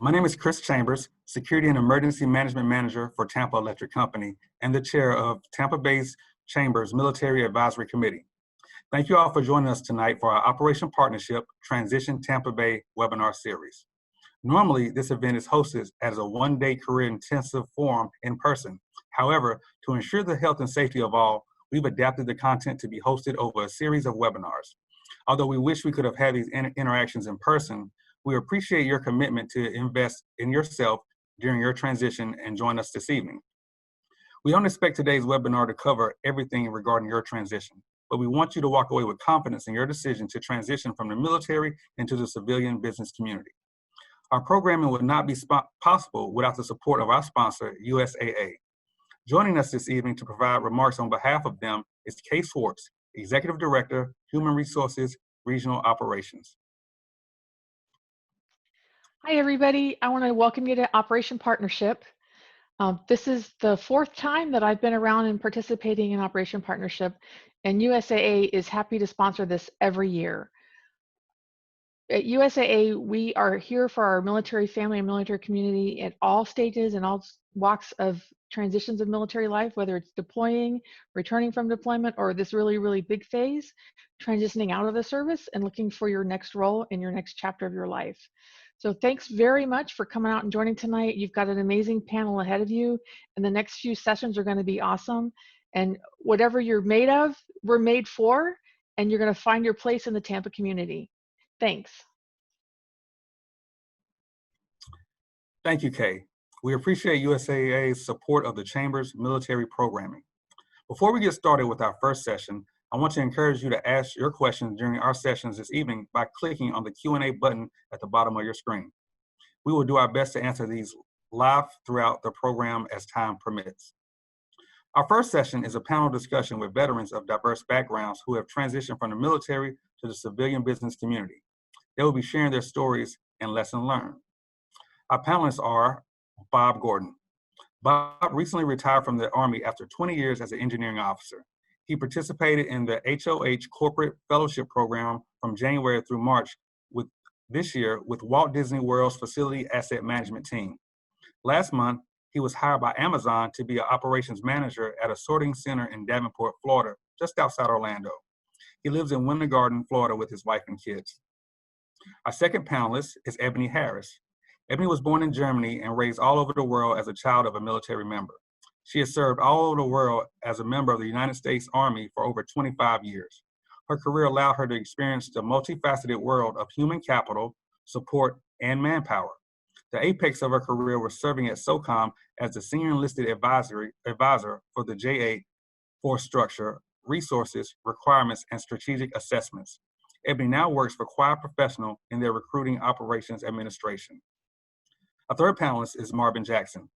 My name is Chris Chambers, Security and Emergency Management Manager for Tampa Electric Company and the Chair of Tampa Bay Chamber's Military Advisory Committee. Thank you all for joining us tonight for our Operation Partnership Transition Tampa Bay webinar series. Normally, this event is hosted as a one-day career intensive forum in person. However, to ensure the health and safety of all, we've adapted the content to be hosted over a series of webinars. Although we wish we could have had these interactions in person, we appreciate your commitment to invest in yourself during your transition and join us this evening. We don't expect today's webinar to cover everything regarding your transition, but we want you to walk away with confidence in your decision to transition from the military into the civilian business community. Our programming would not be possible without the support of our sponsor, USAA. Joining us this evening to provide remarks on behalf of them is Kay Swartz, Executive Director, Human Resources, Regional Operations. Hi, everybody. I want to welcome you to Operation Partnership. This is the fourth time that I've been around and participating in Operation Partnership, and USAA is happy to sponsor this every year. At USAA, we are here for our military family and military community at all stages and all walks of transitions of military life, whether it's deploying, returning from deployment, or this really, really big phase, transitioning out of the service and looking for your next role in your next chapter of your life. So thanks very much for coming out and joining tonight. You've got an amazing panel ahead of you, and the next few sessions are going to be awesome. And whatever you're made of, we're made for, and you're going to find your place in the Tampa community. Thanks. Thank you, Kay. We appreciate USAA's support of the Chamber's military programming. Before we get started with our first session, I want to encourage you to ask your questions during our sessions this evening by clicking on the Q&A button at the bottom of your screen. We will do our best to answer these live throughout the program as time permits. Our first session is a panel discussion with veterans of diverse backgrounds who have transitioned from the military to the civilian business community. They will be sharing their stories and lessons learned. Our panelists are Bob Gordon. Bob recently retired from the Army after 20 years as an engineering officer. He participated in the HOH Corporate Fellowship Program from January through March this year with Walt Disney World's Facility Asset Management team. Last month, he was hired by Amazon to be an operations manager at a sorting center in Davenport, Florida, just outside Orlando. He lives in Winter Garden, Florida with his wife and kids. Our second panelist is Ebony Harris. Ebony was born in Germany and raised all over the world as a child of a military member. She has served all over the world as a member of the United States Army for over 25 years. Her career allowed her to experience the multifaceted world of human capital, support, and manpower. The apex of her career was serving at SOCOM as the Senior Enlisted Advisor for the J8 Force Structure, Resources, Requirements, and Strategic Assessments. Ebony now works for Choir Professional in their Recruiting Operations Administration. Our third panelist is Marvin Jackson.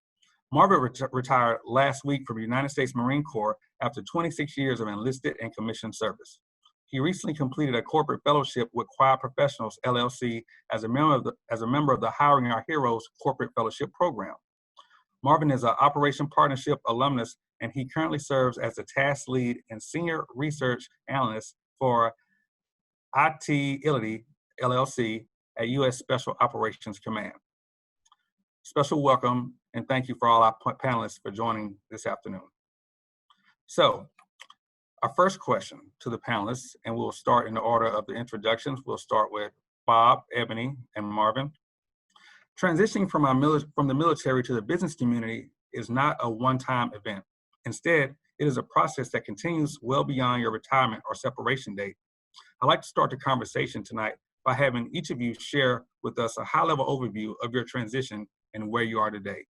Marvin retired last week from the United States Marine Corps after 26 years of enlisted and commissioned service. He recently completed a corporate fellowship with Choir Professionals, LLC as a member of the Hiring Our Heroes Corporate Fellowship Program. Marvin is an Operation Partnership alumnus, and he currently serves as the task lead and senior research analyst for IT LLC at U.S. Special Operations Command. Special welcome and thank you for all our panelists for joining this afternoon. So, our first question to the panelists, and we'll start in the order of the introductions. We'll start with Bob, Ebony, and Marvin. Transitioning from the military to the business community is not a one-time event. Instead, it is a process that continues well beyond your retirement or separation date. I'd like to start the conversation tonight by having each of you share with us a high-level overview of your transition and where you are today.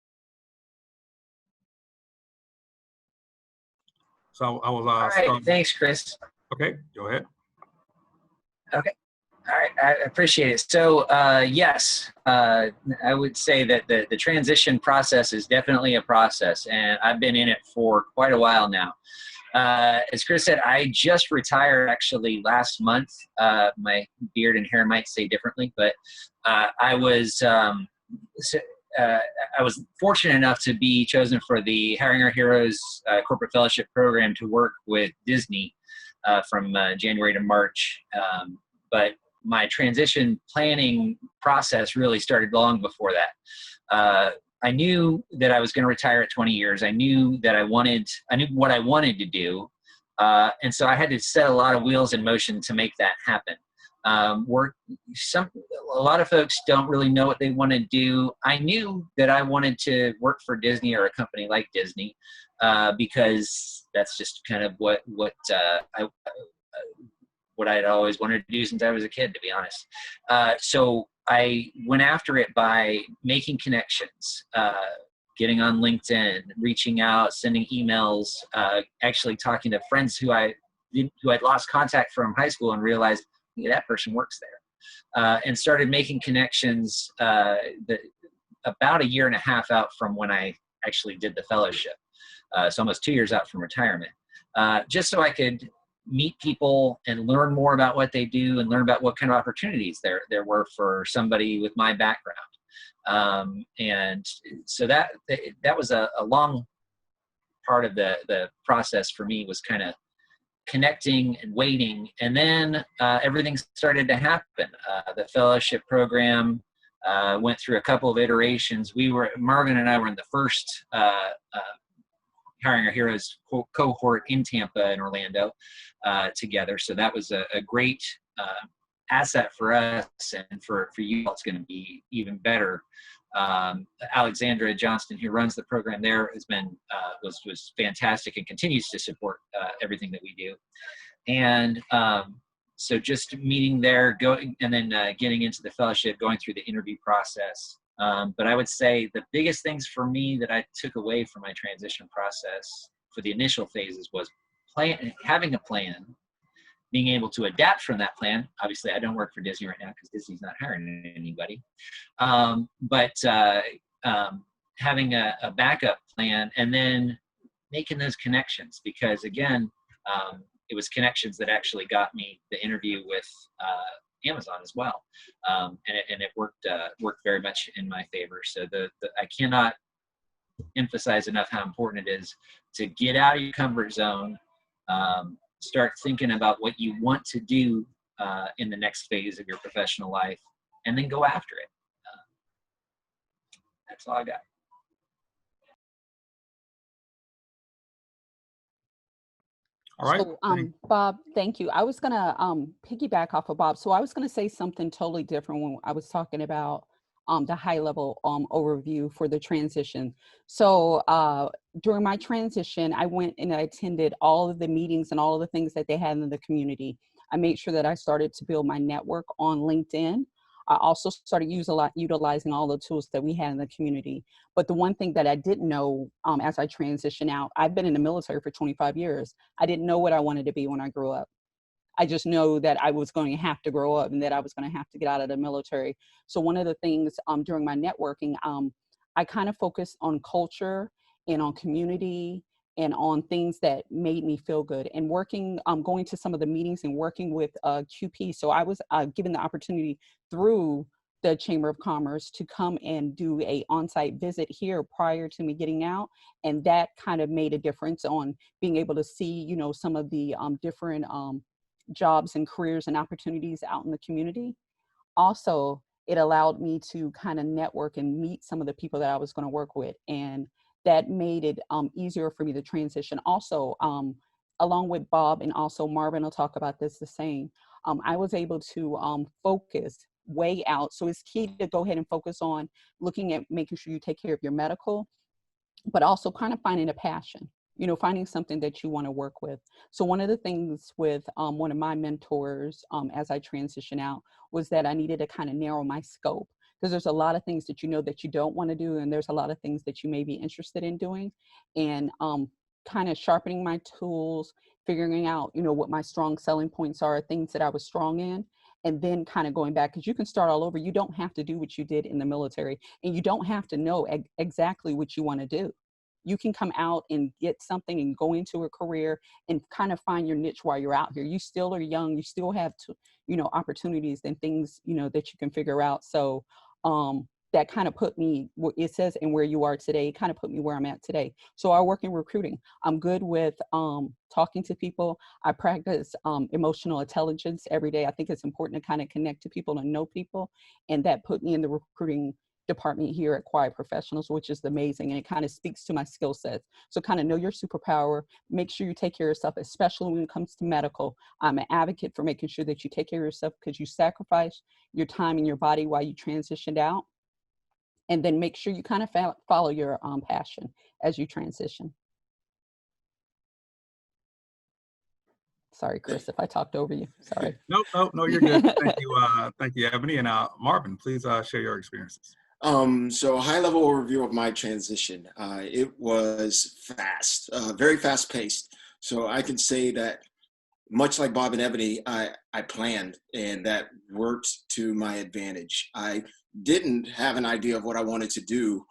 So I will all right, thanks, Chris. Okay, go ahead. Okay, all right, I appreciate it. So yes, I would say that the transition process is definitely a process, and I've been in it for quite a while now. As Chris said, I just retired actually last month. My beard and hair might say differently, but I was fortunate enough to be chosen for the Hiring Our Heroes Corporate Fellowship Program to work with Disney from January to March. But my transition planning process really started long before that. I knew that I was going to retire at 20 years. I knew that I knew what I wanted to do. And so I had to set a lot of wheels in motion to make that happen. A lot of folks don't really know what they want to do. I knew that I wanted to work for Disney or a company like Disney, because that's just kind of what I had always wanted to do since I was a kid, to be honest. So I went after it by making connections, getting on LinkedIn, reaching out, sending emails, actually talking to friends who I'd lost contact from high school and realized, yeah, that person works there, and started making connections about a year and a half out from when I actually did the fellowship. So almost 2 years out from retirement, just so I could meet people and learn more about what they do and learn about what kind of opportunities there were for somebody with my background. And so that was a long part of the process for me, was kind of connecting and waiting. And then everything started to happen. The fellowship program went through a couple of iterations. Marvin and I were in the first Hiring Our Heroes cohort in Tampa and Orlando together. So that was a great asset for us, and for you all, it's going to be even better. Alexandra Johnston, who runs the program there, has been was fantastic and continues to support everything that we do. And so just meeting there, going, and then getting into the fellowship, going through the interview process. But I would say the biggest things for me that I took away from my transition process for the initial phases was having a plan, being able to adapt from that plan. Obviously, I don't work for Disney right now because Disney's not hiring anybody. But having a backup plan, and then making those connections, because again, it was connections that actually got me the interview with Amazon as well, and it worked very much in my favor. So I cannot emphasize enough how important it is to get out of your comfort zone, start thinking about what you want to do in the next phase of your professional life, and then go after it. That's all I got. All right. So, Bob, thank you. I was gonna piggyback off of Bob. So I was gonna say something totally different when I was talking about the high level overview for the transition. So during my transition, I went and I attended all of the meetings and all of the things that they had in the community. I made sure that I started to build my network on LinkedIn. I also started utilizing all the tools that we had in the community. But the one thing that I didn't know as I transitioned out, I've been in the military for 25 years. I didn't know what I wanted to be when I grew up. I just know that I was going to have to grow up and that I was going to have to get out of the military. So one of the things during my networking, I kind of focused on culture and on community and on things that made me feel good, and working, going to some of the meetings and working with QP. So I was given the opportunity through the Chamber of Commerce to come and do a on-site visit here prior to me getting out. And that kind of made a difference on being able to see, you know, some of the different jobs and careers and opportunities out in the community. Also, it allowed me to kind of network and meet some of the people that I was going to work with. And that made it easier for me to transition. Also, along with Bob and also Marvin will talk about this the same, I was able to focus way out. So it's key to go ahead and focus on looking at making sure you take care of your medical, but also kind of finding a passion, you know, finding something that you want to work with. So one of the things with one of my mentors as I transition out was that I needed to kind of narrow my scope, because there's a lot of things that you know that you don't want to do, and there's a lot of things that you may be interested in doing, and kind of sharpening my tools, figuring out, you know, what my strong selling points are, things that I was strong in, and then kind of going back, because you can start all over. You don't have to do what you did in the military, and you don't have to know exactly what you want to do. You can come out and get something and go into a career and kind of find your niche while you're out here. You still are young. You still have, you know, opportunities and things, you know, that you can figure out. So that kind of put me, it says, and where you are today, kind of put me where I'm at today. So I work in recruiting. I'm good with talking to people. I practice emotional intelligence every day. I think it's important to kind of connect to people and know people. And that put me in the recruiting department here at Quiet Professionals, which is amazing. And it kind of speaks to my skill sets. So kind of know your superpower, make sure you take care of yourself, especially when it comes to medical. I'm an advocate for making sure that you take care of yourself because you sacrifice your time and your body while you transitioned out. And then make sure you kind of follow your passion as you transition. Sorry, Chris, if I talked over you. Sorry. No, you're good. Thank you, Ebony. And Marvin, please share your experiences. So a high level overview of my transition. It was fast, very fast paced. So I can say that much like Bob and Ebony, I planned, and that worked to my advantage. I didn't have an idea of what I wanted to do,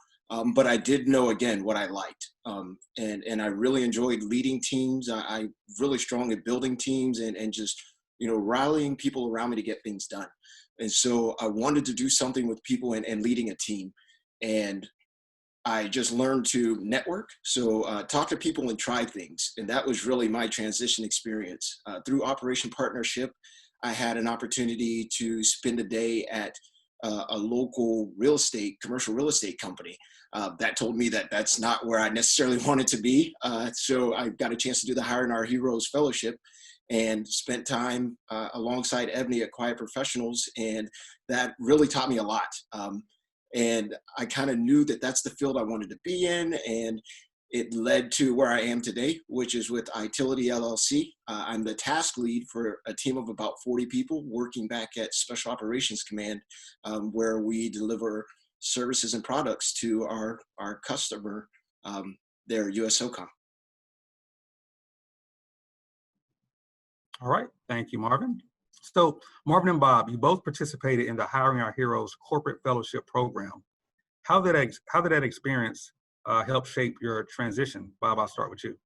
but I did know, again, what I liked. And I really enjoyed leading teams. I really strong at building teams and just, rallying people around me to get things done. And so I wanted to do something with people and leading a team. And I just learned to network. So talk to people and try things. And that was really my transition experience. Through Operation Partnership, I had an opportunity to spend a day at a local commercial real estate company. That told me that that's not where I necessarily wanted to be. So I got a chance to do the Hiring Our Heroes Fellowship and spent time alongside Ebony at Quiet Professionals. And that really taught me a lot. And I kind of knew that that's the field I wanted to be in. And it led to where I am today, which is with Itility LLC. I'm the task lead for a team of about 40 people working back at Special Operations Command, where we deliver services and products to our customer, their USSOCOM. All right. Thank you, Marvin. So Marvin and Bob, you both participated in the Hiring Our Heroes Corporate Fellowship Program. How did that experience help shape your transition? Bob, I'll start with you.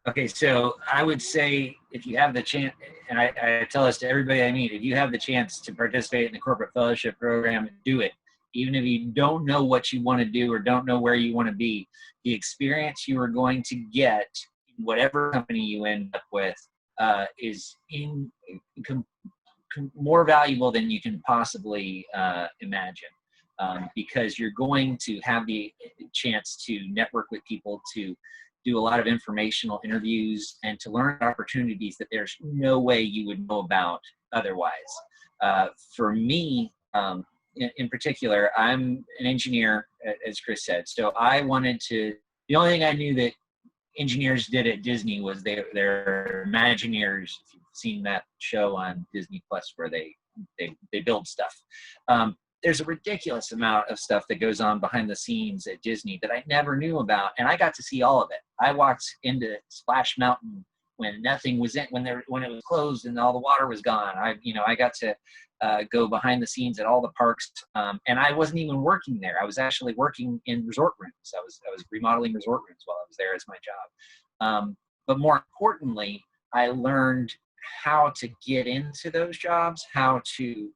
Okay, so I would say if you have the chance, and I tell this to everybody I meet, if you have the chance to participate in the corporate fellowship program, do it. Even if you don't know what you want to do or don't know where you want to be, the experience you are going to get in whatever company you end up with is more valuable than you can possibly imagine. Because you're going to have the chance to network with people, to do a lot of informational interviews, and to learn opportunities that there's no way you would know about otherwise. For me, in particular, I'm an engineer, as Chris said, so I wanted to, the only thing I knew that engineers did at Disney was they're Imagineers. If you've seen that show on Disney Plus where they build stuff. There's a ridiculous amount of stuff that goes on behind the scenes at Disney that I never knew about, and I got to see all of it. I walked into Splash Mountain when nothing was when it was closed and all the water was gone. I got to go behind the scenes at all the parks, and I wasn't even working there. I was actually working in resort rooms. I was remodeling resort rooms while I was there as my job. But more importantly, I learned how to get into those jobs, how to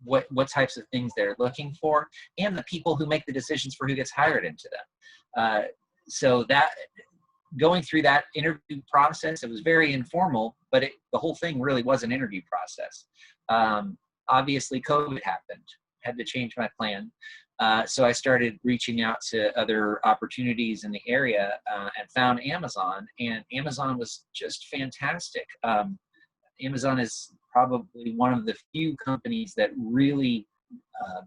what types of things they're looking for, and the people who make the decisions for who gets hired into them. So that going through that interview process, it was very informal, but the whole thing really was an interview process. Obviously, COVID happened, had to change my plan. So I started reaching out to other opportunities in the area and found Amazon, and Amazon was just fantastic. Amazon is probably one of the few companies that really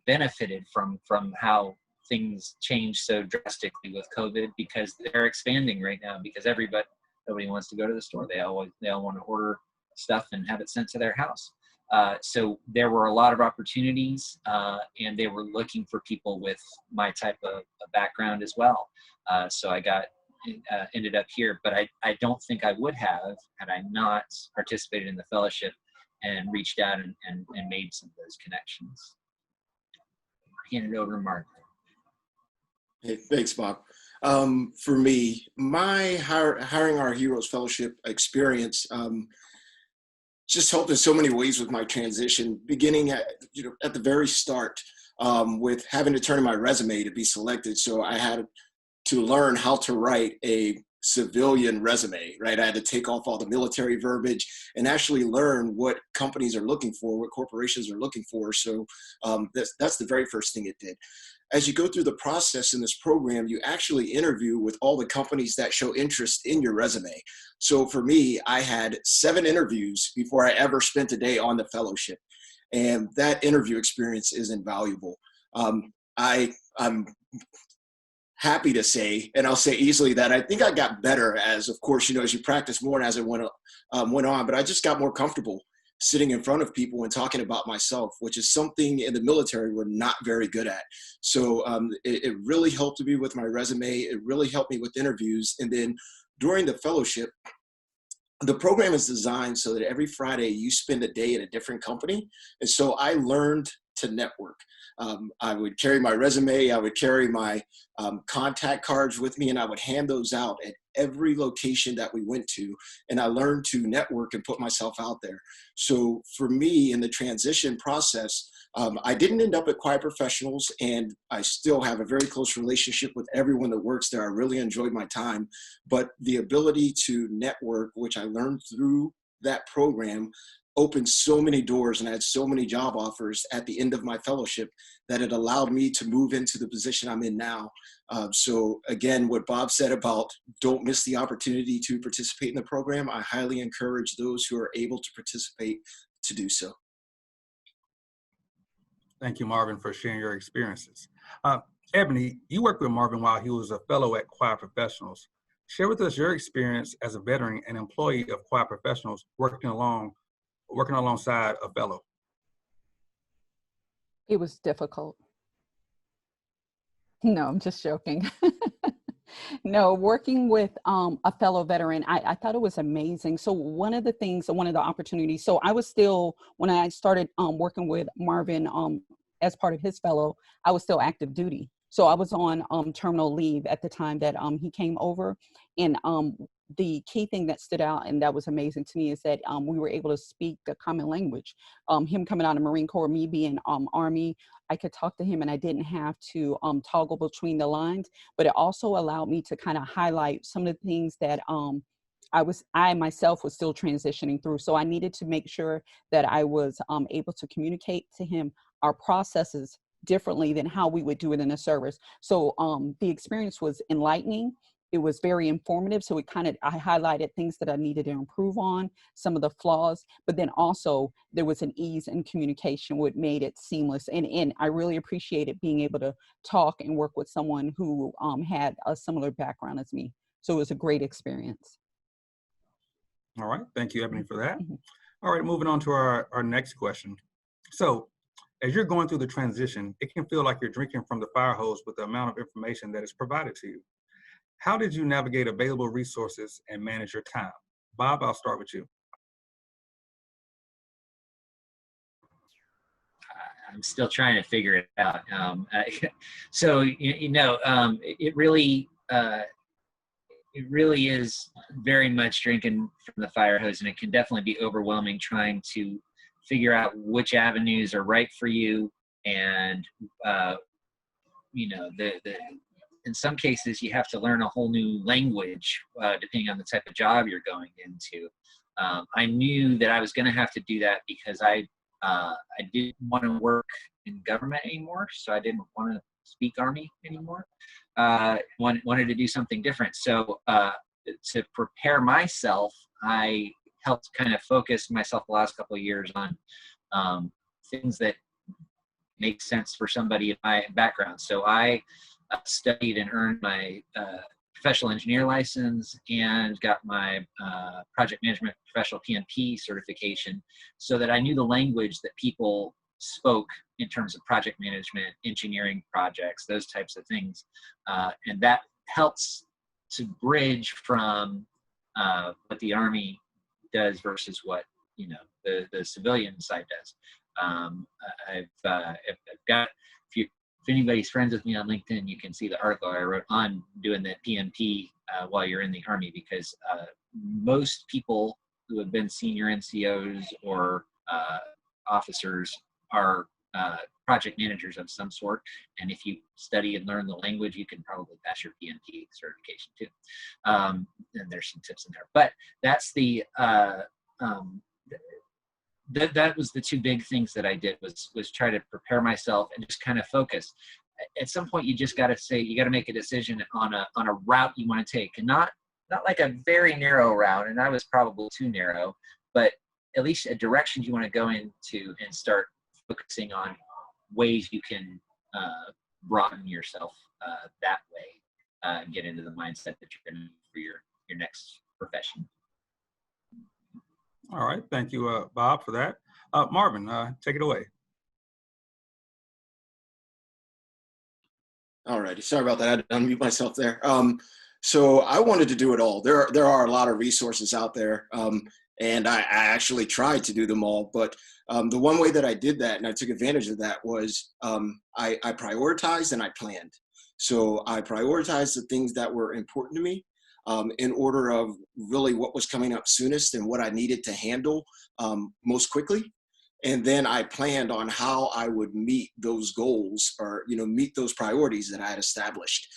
benefited from how things changed so drastically with COVID, because they're expanding right now, because nobody wants to go to the store. They all want to order stuff and have it sent to their house. So there were a lot of opportunities, and they were looking for people with my type of background as well. So I ended up here, but I don't think I would have had I not participated in the fellowship and reached out and made some of those connections. I'll hand it over to Mark. Hey, thanks, Bob. For me, my Hiring Our Heroes Fellowship experience just helped in so many ways with my transition, beginning at, at the very start, with having to turn in my resume to be selected. So I had to learn how to write a civilian resume, right? I had to take off all the military verbiage and actually learn what companies are looking for, what corporations are looking for. So that's the very first thing it did. As you go through the process in this program, you actually interview with all the companies that show interest in your resume. So for me, I had 7 interviews before I ever spent a day on the fellowship. And that interview experience is invaluable. I'm happy to say, and I'll say easily, that I think I got better as, of course, as you practice more and as it went on, but I just got more comfortable sitting in front of people and talking about myself, which is something in the military we're not very good at. So it really helped me with my resume. It really helped me with interviews. And then during the fellowship, the program is designed so that every Friday you spend a day at a different company. And so I learned to network. I would carry my resume, I would carry my contact cards with me, and I would hand those out at every location that we went to. And I learned to network and put myself out there. So for me in the transition process, I didn't end up at Quiet Professionals, and I still have a very close relationship with everyone that works there. I really enjoyed my time, but the ability to network, which I learned through that program, opened so many doors, and I had so many job offers at the end of my fellowship that it allowed me to move into the position I'm in now. So again, what Bob said about don't miss the opportunity to participate in the program, I highly encourage those who are able to participate to do so. Thank you, Marvin, for sharing your experiences. Ebony, you worked with Marvin while he was a fellow at Quiet Professionals. Share with us your experience as a veteran and employee of Quiet Professionals working alongside a fellow. It was difficult. No, I'm just joking. No, working with a fellow veteran, I thought it was amazing. So one of the opportunities, so I was still, when I started working with Marvin as part of his fellow, I was still active duty. So I was on terminal leave at the time that he came over. And the key thing that stood out and that was amazing to me is that we were able to speak the common language. Him coming out of Marine Corps, me being Army, I could talk to him and I didn't have to toggle between the lines, but it also allowed me to kind of highlight some of the things that I myself was still transitioning through. So I needed to make sure that I was able to communicate to him our processes differently than how we would do it in a service. So the experience was enlightening. It was very informative. So I highlighted things that I needed to improve on, some of the flaws, but then also there was an ease in communication, which made it seamless. And I really appreciated being able to talk and work with someone who had a similar background as me. So it was a great experience. All right, thank you, Ebony, for that. Mm-hmm. All right, moving on to our next question. So as you're going through the transition, it can feel like you're drinking from the fire hose with the amount of information that is provided to you. How did you navigate available resources and manage your time? Bob, I'll start with you. I'm still trying to figure it out. So, it really is very much drinking from the fire hose, and it can definitely be overwhelming trying to figure out which avenues are right for you. And, in some cases, you have to learn a whole new language, depending on the type of job you're going into. I knew that I was going to have to do that because I didn't want to work in government anymore, so I didn't want to speak Army anymore. Wanted to do something different. So to prepare myself, I helped kind of focus myself the last couple of years on things that make sense for somebody in my background. So I studied and earned my professional engineer license and got my project management professional PMP certification so that I knew the language that people spoke in terms of project management, engineering projects, those types of things. And that helps to bridge from what the Army does versus what the civilian side does. I've got, if anybody's friends with me on LinkedIn, you can see the article I wrote on doing that PMP while you're in the Army, because most people who have been senior NCOs or officers are project managers of some sort. And if you study and learn the language, you can probably pass your PMP certification too. And there's some tips in there. But that's the that was the two big things that I did was try to prepare myself and just kind of focus. At some point, you just got to say, you got to make a decision on a route you want to take, and not like a very narrow route. And I was probably too narrow, but at least a direction you want to go into and start focusing on ways you can broaden yourself that way, get into the mindset that you're going to for your next profession. All right, thank you, Bob, for that. Marvin, take it away. All righty, sorry about that. I had to unmute myself there. So I wanted to do it all. There are a lot of resources out there, and I actually tried to do them all. But the one way that I did that, and I took advantage of that, was I prioritized and I planned. So I prioritized the things that were important to me in order of really what was coming up soonest and what I needed to handle most quickly. And then I planned on how I would meet those goals, or meet those priorities that I had established.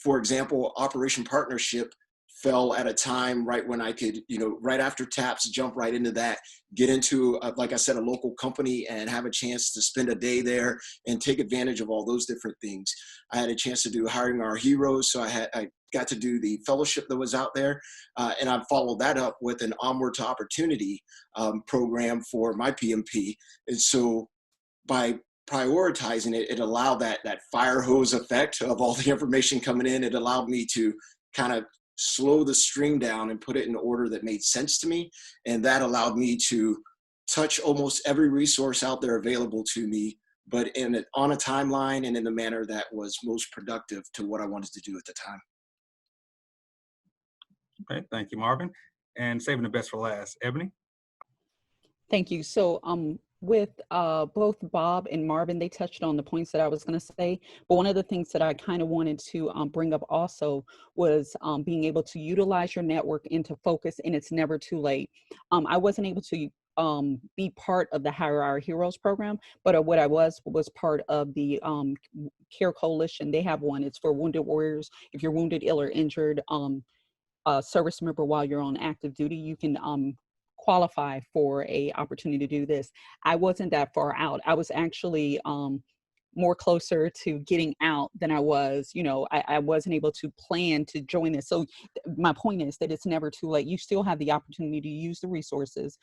For example, Operation Partnership fell at a time right when I could, right after TAPS, jump right into that, get into, like I said, a local company and have a chance to spend a day there and take advantage of all those different things. I had a chance to do Hiring Our Heroes, so I got to do the fellowship that was out there, and I followed that up with an Onward to Opportunity program for my PMP. And so by prioritizing it, it allowed that fire hose effect of all the information coming in. It allowed me to kind of slow the stream down and put it in order that made sense to me. And that allowed me to touch almost every resource out there available to me, but on a timeline and in the manner that was most productive to what I wanted to do at the time. Okay, thank you, Marvin. And saving the best for last, Ebony. Thank you. So with both Bob and Marvin, they touched on the points that I was going to say. But one of the things that I kind of wanted to bring up also was being able to utilize your network into focus, and it's never too late. I wasn't able to be part of the Hire Our Heroes program, but what I was part of the Care Coalition. They have one. It's for wounded warriors. If you're wounded, ill, or injured service member while you're on active duty, you can qualify for a opportunity to do this. I wasn't that far out. I was actually more closer to getting out than I was, I wasn't able to plan to join this. So my point is that it's never too late. You still have the opportunity to use the resources.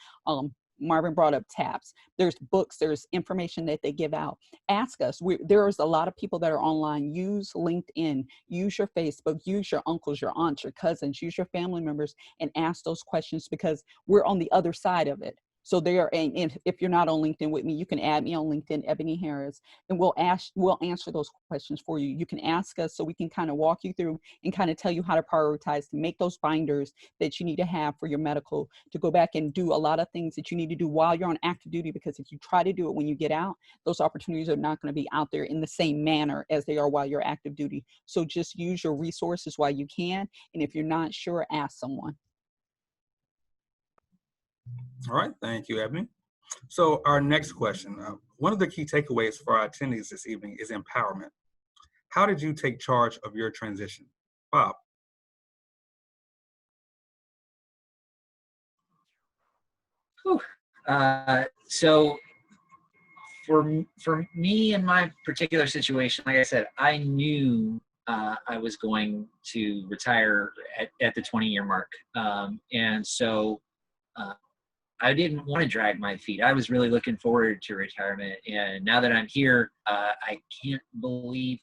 Marvin brought up TAPS. There's books, there's information that they give out. Ask us. There's a lot of people that are online. Use LinkedIn, use your Facebook, use your uncles, your aunts, your cousins, use your family members, and ask those questions, because we're on the other side of it. So and if you're not on LinkedIn with me, you can add me on LinkedIn, Ebony Harris, and we'll answer those questions for you. You can ask us so we can kind of walk you through and kind of tell you how to prioritize, to make those binders that you need to have for your medical, to go back and do a lot of things that you need to do while you're on active duty, because if you try to do it when you get out, those opportunities are not going to be out there in the same manner as they are while you're active duty. So just use your resources while you can. And if you're not sure, ask someone. All right, thank you, Ebony. So our next question, one of the key takeaways for our attendees this evening is empowerment. How did you take charge of your transition? Bob. So for me in my particular situation, like I said, I knew I was going to retire at the 20-year mark. And so I didn't want to drag my feet. I was really looking forward to retirement. And now that I'm here, I can't believe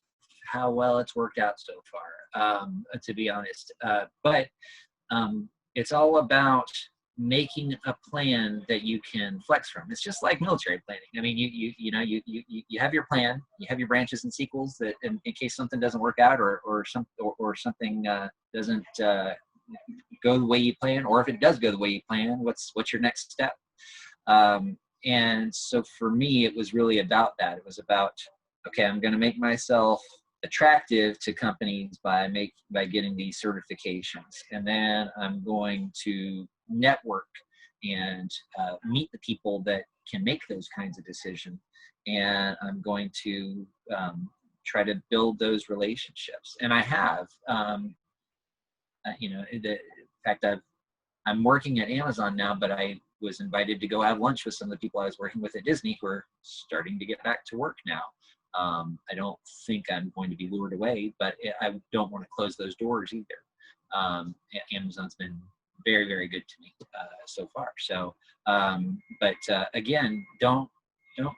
how well it's worked out so far, to be honest. But it's all about making a plan that you can flex from. It's just like military planning. I mean, you have your plan, you have your branches and sequels that in case something doesn't work out or something doesn't go the way you plan, or if it does go the way you plan, what's your next step? And so for me, it was really about that. It was about, okay, I'm going to make myself attractive to companies by getting these certifications. And then I'm going to network and meet the people that can make those kinds of decisions. And I'm going to try to build those relationships. And I have, in fact, I'm working at Amazon now, but I was invited to go have lunch with some of the people I was working with at Disney who are starting to get back to work now. I don't think I'm going to be lured away, but I don't want to close those doors either. Amazon's been very, very good to me so far. So, again, don't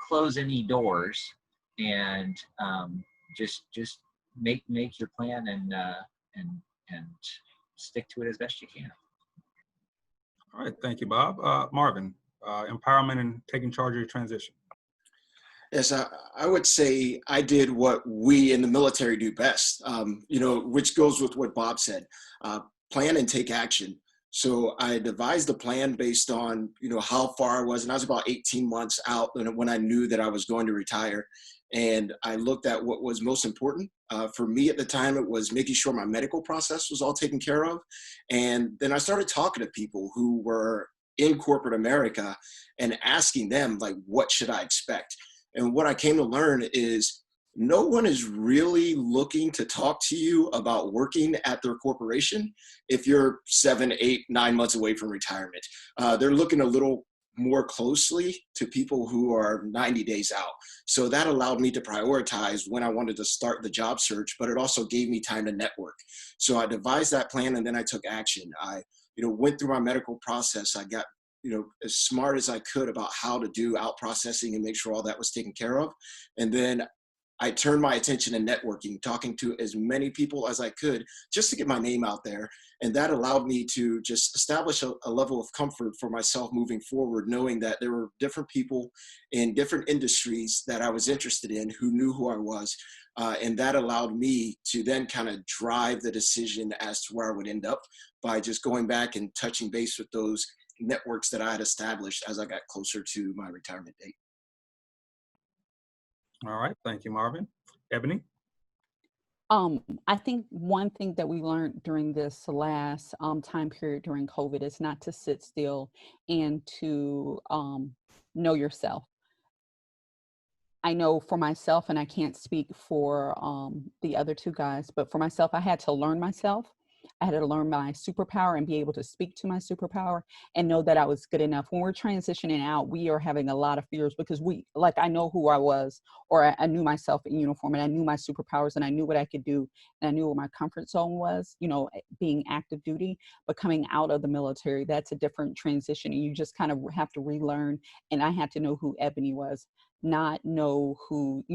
close any doors, and just make your plan and stick to it as best you can. All right, thank you, Bob. Marvin, empowerment and taking charge of your transition. Yes, I would say I did what we in the military do best, which goes with what Bob said, plan and take action. So I devised the plan based on, how far I was, and I was about 18 months out when I knew that I was going to retire. And I looked at what was most important. For me at the time, it was making sure my medical process was all taken care of. And then I started talking to people who were in corporate America and asking them, like, what should I expect? And what I came to learn is no one is really looking to talk to you about working at their corporation if you're 7, 8, 9 months away from retirement. They're looking a little more closely to people who are 90 days out. So that allowed me to prioritize when I wanted to start the job search, but it also gave me time to network. So I devised that plan and then I took action. I, went through my medical process. I got as smart as I could about how to do out processing and make sure all that was taken care of. And then I turned my attention to networking, talking to as many people as I could just to get my name out there. And that allowed me to just establish a level of comfort for myself moving forward, knowing that there were different people in different industries that I was interested in who knew who I was. And that allowed me to then kind of drive the decision as to where I would end up by just going back and touching base with those networks that I had established as I got closer to my retirement date. All right, thank you, Marvin. Ebony? I think one thing that we learned during this last time period during COVID is not to sit still and to know yourself. I know for myself, and I can't speak for the other two guys, but for myself, I had to learn myself. I had to learn my superpower and be able to speak to my superpower and know that I was good enough. When we're transitioning out, we are having a lot of fears because I know who I was, or I knew myself in uniform, and I knew my superpowers, and I knew what I could do, and I knew what my comfort zone was, being active duty. But coming out of the military, that's a different transition, and you just kind of have to relearn. And I had to know who Ebony was, not know who,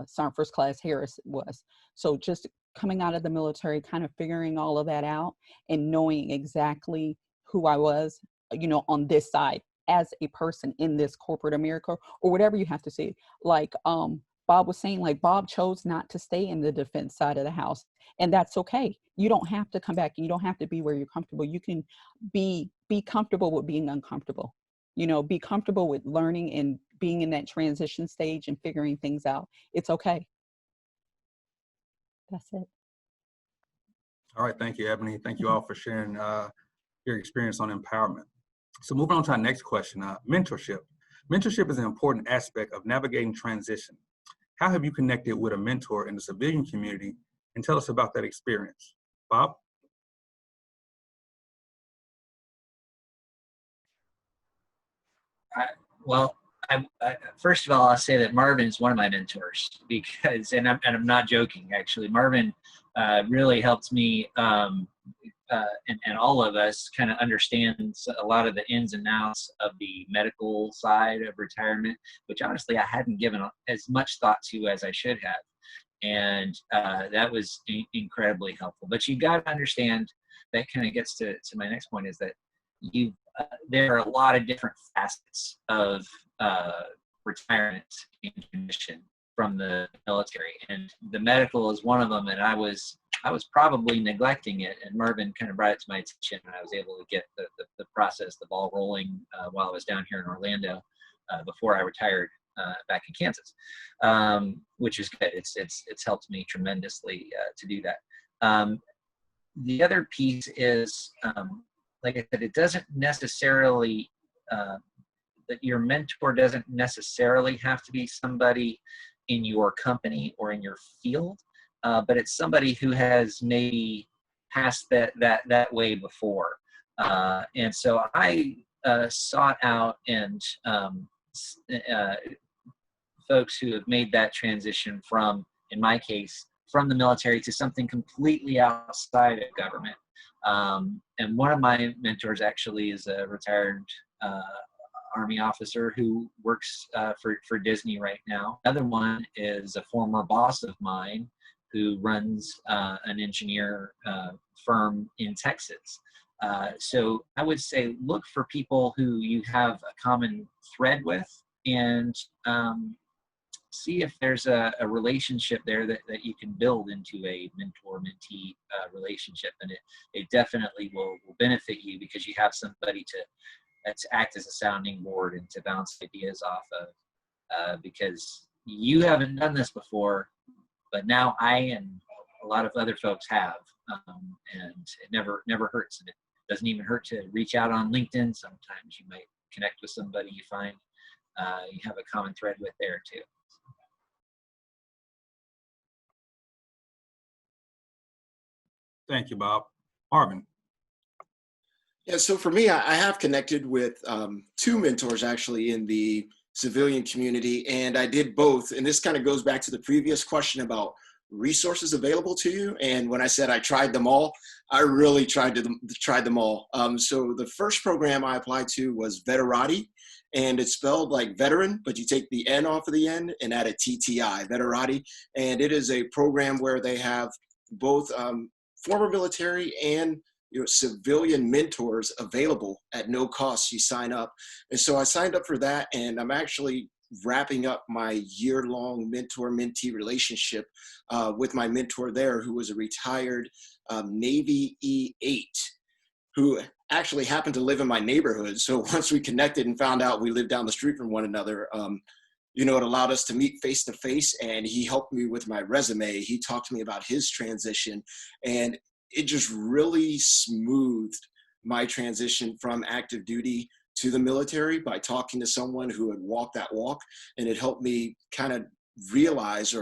Sergeant First Class Harris was. So just coming out of the military, kind of figuring all of that out and knowing exactly who I was, on this side as a person in this corporate America, or whatever you have to say. Like Bob was saying, like Bob chose not to stay in the defense side of the house, and that's okay. You don't have to come back, and you don't have to be where you're comfortable. You can be comfortable with being uncomfortable. Be comfortable with learning and being in that transition stage and figuring things out. It's okay. That's it. All right, thank you, Ebony. Thank you all for sharing your experience on empowerment. So moving on to our next question, mentorship. Mentorship is an important aspect of navigating transition. How have you connected with a mentor in the civilian community, and tell us about that experience? Bob? First of all, I'll say that Marvin is one of my mentors because, and I'm not joking, actually. Marvin really helped me and all of us kind of understand a lot of the ins and outs of the medical side of retirement, which honestly I hadn't given as much thought to as I should have. And that was incredibly helpful. But you got to understand, that kind of gets to my next point, is that there are a lot of different facets of retirement and transition from the military, and the medical is one of them. And I was probably neglecting it, and Marvin kind of brought it to my attention, and I was able to get the process, the ball rolling while I was down here in Orlando before I retired back in Kansas, which is good. It's helped me tremendously to do that. The other piece is, like I said, it doesn't necessarily, that your mentor doesn't necessarily have to be somebody in your company or in your field, but it's somebody who has maybe passed that way before. And so I sought out and folks who have made that transition from, in my case, from the military to something completely outside of government. And one of my mentors actually is a retired Army officer who works for Disney right now. Another one is a former boss of mine who runs an engineer firm in Texas. So I would say look for people who you have a common thread with, and see if there's a relationship there that you can build into a mentor-mentee relationship. And it definitely will benefit you because you have somebody to act as a sounding board and to bounce ideas off of, because you haven't done this before, but now I and a lot of other folks have, and it never hurts. And it doesn't even hurt to reach out on LinkedIn. Sometimes you might connect with somebody you find you have a common thread with there too. Thank you, Bob. Marvin. Yeah, so for me, I have connected with two mentors actually in the civilian community, and I did both. And this kind of goes back to the previous question about resources available to you. And when I said I tried them all, I really tried them all. So the first program I applied to was Veterati, and it's spelled like veteran, but you take the N off of the end and add a TTI, Veterati. And it is a program where they have both former military and civilian mentors available at no cost. You sign up. And so I signed up for that, and I'm actually wrapping up my year-long mentor-mentee relationship with my mentor there, who was a retired Navy E8, who actually happened to live in my neighborhood. So once we connected and found out we lived down the street from one another, it allowed us to meet face to face, and he helped me with my resume. He talked to me about his transition, and it just really smoothed my transition from active duty to the military by talking to someone who had walked that walk, and it helped me kind of realize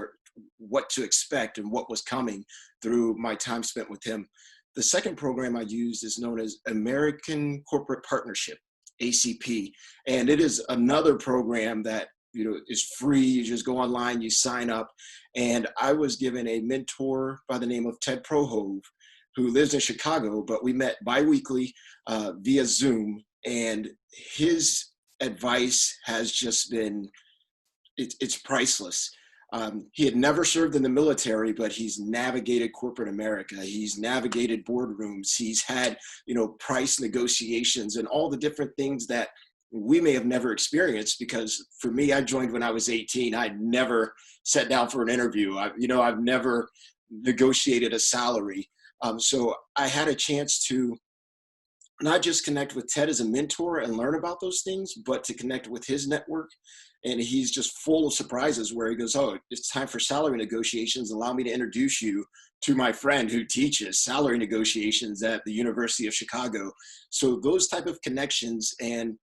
what to expect and what was coming through my time spent with him. The second program I used is known as American Corporate Partnership, ACP, and it is another program that is free. You just go online, you sign up, and I was given a mentor by the name of Ted Prohove, who lives in Chicago, but we met bi-weekly via Zoom, and his advice has just been, it's priceless. He had never served in the military, but he's navigated corporate America. He's navigated boardrooms. He's had, price negotiations and all the different things that we may have never experienced, because for me, I joined when I was 18. I'd never sat down for an interview. I've never negotiated a salary. So I had a chance to not just connect with Ted as a mentor and learn about those things, but to connect with his network. And he's just full of surprises where he goes, oh, it's time for salary negotiations. Allow me to introduce you to my friend who teaches salary negotiations at the University of Chicago. So those type of connections and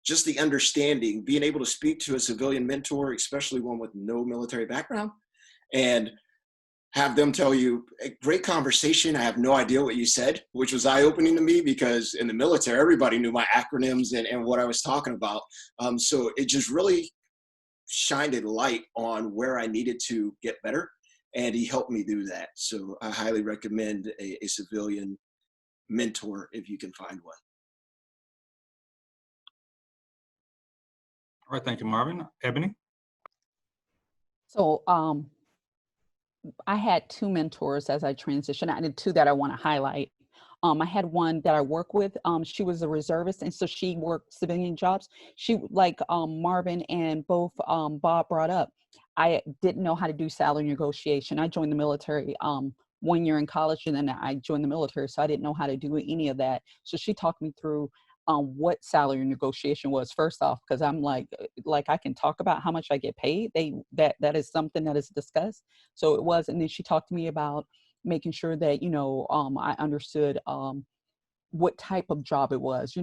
just the understanding, being able to speak to a civilian mentor, especially one with no military background, and have them tell you, a great conversation, I have no idea what you said, which was eye-opening to me, because in the military, everybody knew my acronyms and what I was talking about. So it just really shined a light on where I needed to get better, and he helped me do that. So I highly recommend a civilian mentor if you can find one. All right, thank you, Marvin. Ebony? So I had two mentors as I transitioned. I had two that I want to highlight. I had one that I work with. She was a reservist, and so she worked civilian jobs. She, like Marvin and both Bob brought up, I didn't know how to do salary negotiation. I joined the military 1 year in college, and then I joined the military, so I didn't know how to do any of that. So she talked me through what salary negotiation was first off, because I'm like I can talk about how much I get paid. That is something that is discussed. So it was, and then she talked to me about making sure that, I understood what type of job it was,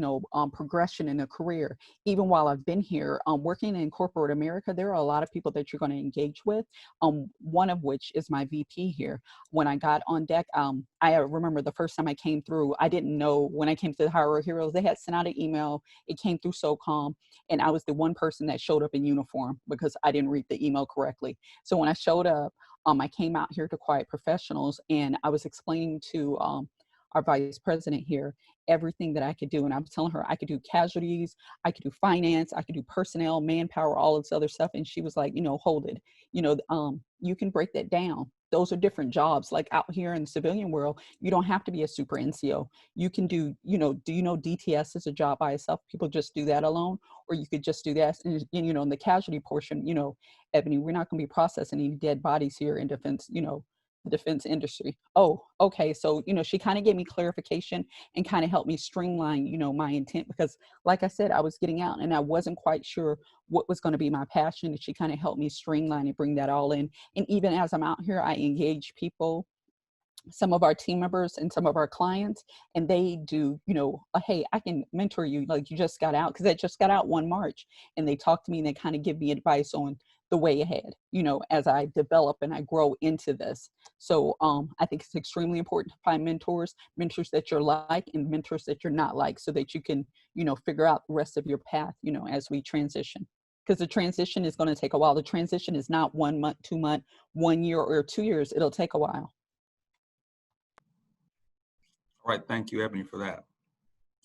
progression in a career. Even while I've been here, working in corporate America, there are a lot of people that you're going to engage with. One of which is my VP here. When I got on deck, I remember the first time I came through, I didn't know when I came to the Hire Heroes, they had sent out an email. It came through SOCOM, and I was the one person that showed up in uniform because I didn't read the email correctly. So when I showed up, I came out here to Quiet Professionals, and I was explaining to our vice president here everything that I could do. And I was telling her I could do casualties, I could do finance, I could do personnel, manpower, all this other stuff. And she was like, hold it, you can break that down. Those are different jobs. Like out here in the civilian world, you don't have to be a super NCO. You can do, DTS is a job by itself. People just do that alone, or you could just do that. And in the casualty portion, Ebony, we're not going to be processing any dead bodies here in defense, the defense industry. Oh, okay. So, she kind of gave me clarification and kind of helped me streamline, my intent, because like I said, I was getting out and I wasn't quite sure what was going to be my passion. And she kind of helped me streamline and bring that all in. And even as I'm out here, I engage people, some of our team members and some of our clients, and they do, hey, I can mentor you. Like you just got out, because I just got out 1 March, and they talk to me and they kind of give me advice on the way ahead, as I develop and I grow into this. So I think it's extremely important to find mentors that you're like and mentors that you're not like, so that you can, figure out the rest of your path, as we transition. Because the transition is going to take a while. The transition is not 1 month, 2 months, 1 year, or 2 years. It'll take a while. All right, thank you, Ebony, for that.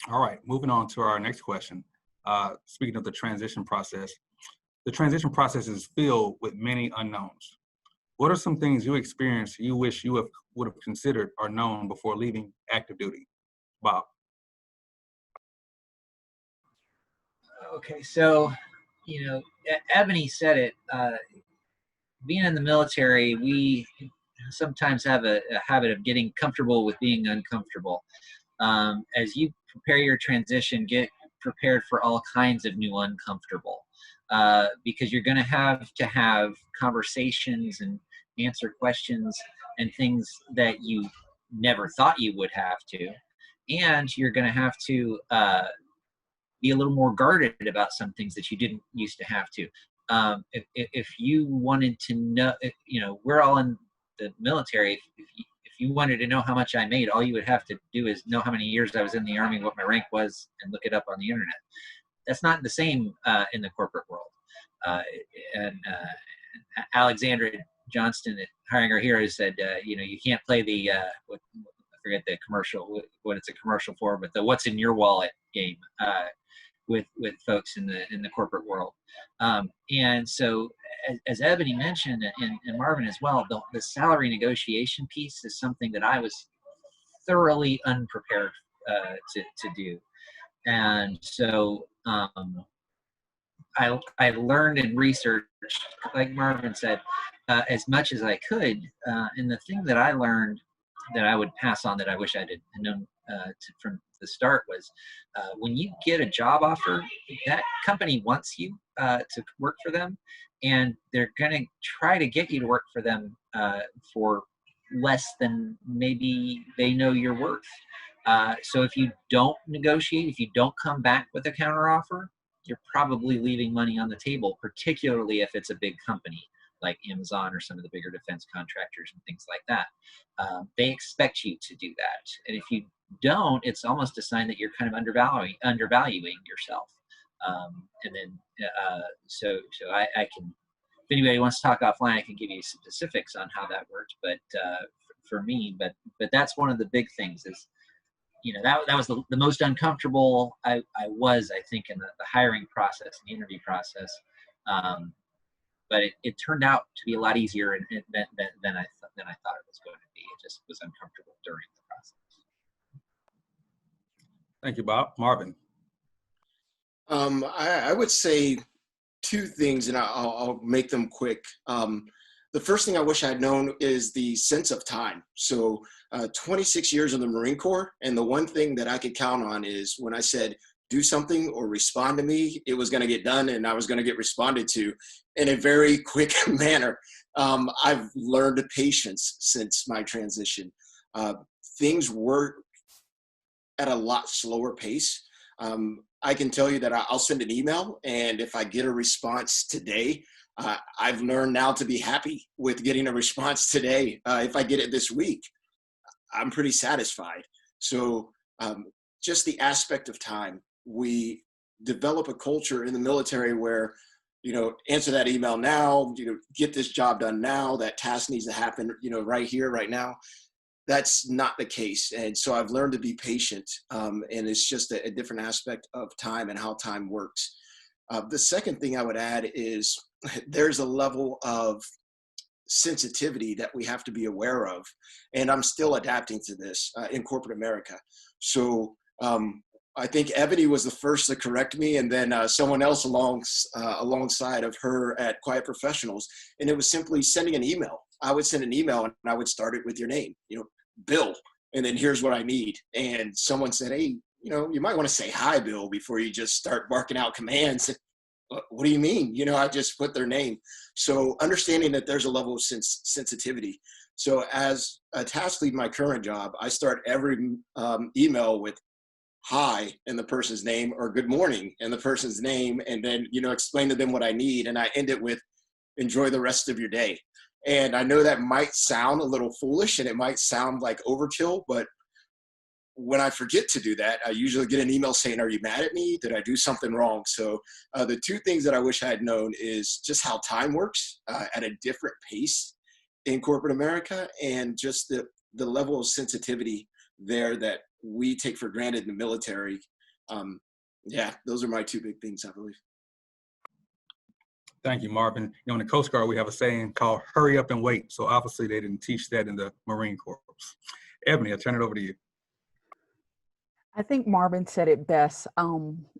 All right, moving on to our next question. Speaking of the transition process, the transition process is filled with many unknowns. What are some things you experienced you wish you would have considered or known before leaving active duty? Bob. Okay, so, Ebony said it. Being in the military, we sometimes have a habit of getting comfortable with being uncomfortable. As you prepare your transition, get prepared for all kinds of new uncomfortable, because you're going to have conversations and answer questions and things that you never thought you would have to, and you're going to have to be a little more guarded about some things that you didn't used to have to. If you wanted to know, we're all in the military. If you wanted to know how much I made, all you would have to do is know how many years I was in the Army, what my rank was, and look it up on the internet. That's not the same in the corporate world. Alexandra Johnston at Hiring Our Heroes said, you can't play the, I forget the commercial, what it's a commercial for, but the what's in your wallet game with folks in the corporate world. And so, as Ebony mentioned, and Marvin as well, the salary negotiation piece is something that I was thoroughly unprepared to do. And so I learned and researched, like Marvin said, as much as I could. And the thing that I learned that I would pass on that I wish I had known from the start was, when you get a job offer, that company wants you to work for them, and they're going to try to get you to work for them for less than maybe they know you're worth. So if you don't negotiate, if you don't come back with a counteroffer, you're probably leaving money on the table, particularly if it's a big company like Amazon or some of the bigger defense contractors and things like that. They expect you to do that. And if you don't, it's almost a sign that you're kind of undervaluing yourself. And then, so I can, if anybody wants to talk offline, I can give you some specifics on how that worked. But for me, but that's one of the big things is, that was the most uncomfortable I was, I think, in the hiring process, the interview process. But it turned out to be a lot easier than I thought it was going to be. It just was uncomfortable during the process. Thank you, Bob. Marvin. I would say 2 things, and I'll make them quick. The first thing I wish I had known is the sense of time. So 26 years in the Marine Corps, and the one thing that I could count on is when I said do something or respond to me, it was going to get done and I was going to get responded to in a very quick manner. I've learned patience since my transition. Things work at a lot slower pace. I can tell you that I'll send an email, and if I get a response today, I've learned now to be happy with getting a response today. If I get it this week, I'm pretty satisfied. So just the aspect of time, we develop a culture in the military where, answer that email now, get this job done now, that task needs to happen, right here, right now. That's not the case. And so I've learned to be patient. And it's just a different aspect of time and how time works. The second thing I would add is there's a level of sensitivity that we have to be aware of. And I'm still adapting to this in corporate America. So I think Ebony was the first to correct me, and then someone else alongside of her at Quiet Professionals. And it was simply sending an email. I would send an email and I would start it with your name, Bill, and then here's what I need. And someone said, hey, you might want to say hi, Bill, before you just start barking out commands. What do you mean? I just put their name. So understanding that there's a level of sensitivity. So as a task lead in my current job, I start every email with hi and the person's name, or good morning and the person's name, and then, explain to them what I need. And I end it with enjoy the rest of your day. And I know that might sound a little foolish and it might sound like overkill, but when I forget to do that, I usually get an email saying, are you mad at me? Did I do something wrong? So the two things that I wish I had known is just how time works at a different pace in corporate America, and just the level of sensitivity there that we take for granted in the military. Those are my two big things, I believe. Thank you, Marvin. In the Coast Guard, we have a saying called hurry up and wait. So obviously they didn't teach that in the Marine Corps. Ebony, I'll turn it over to you. I think Marvin said it best,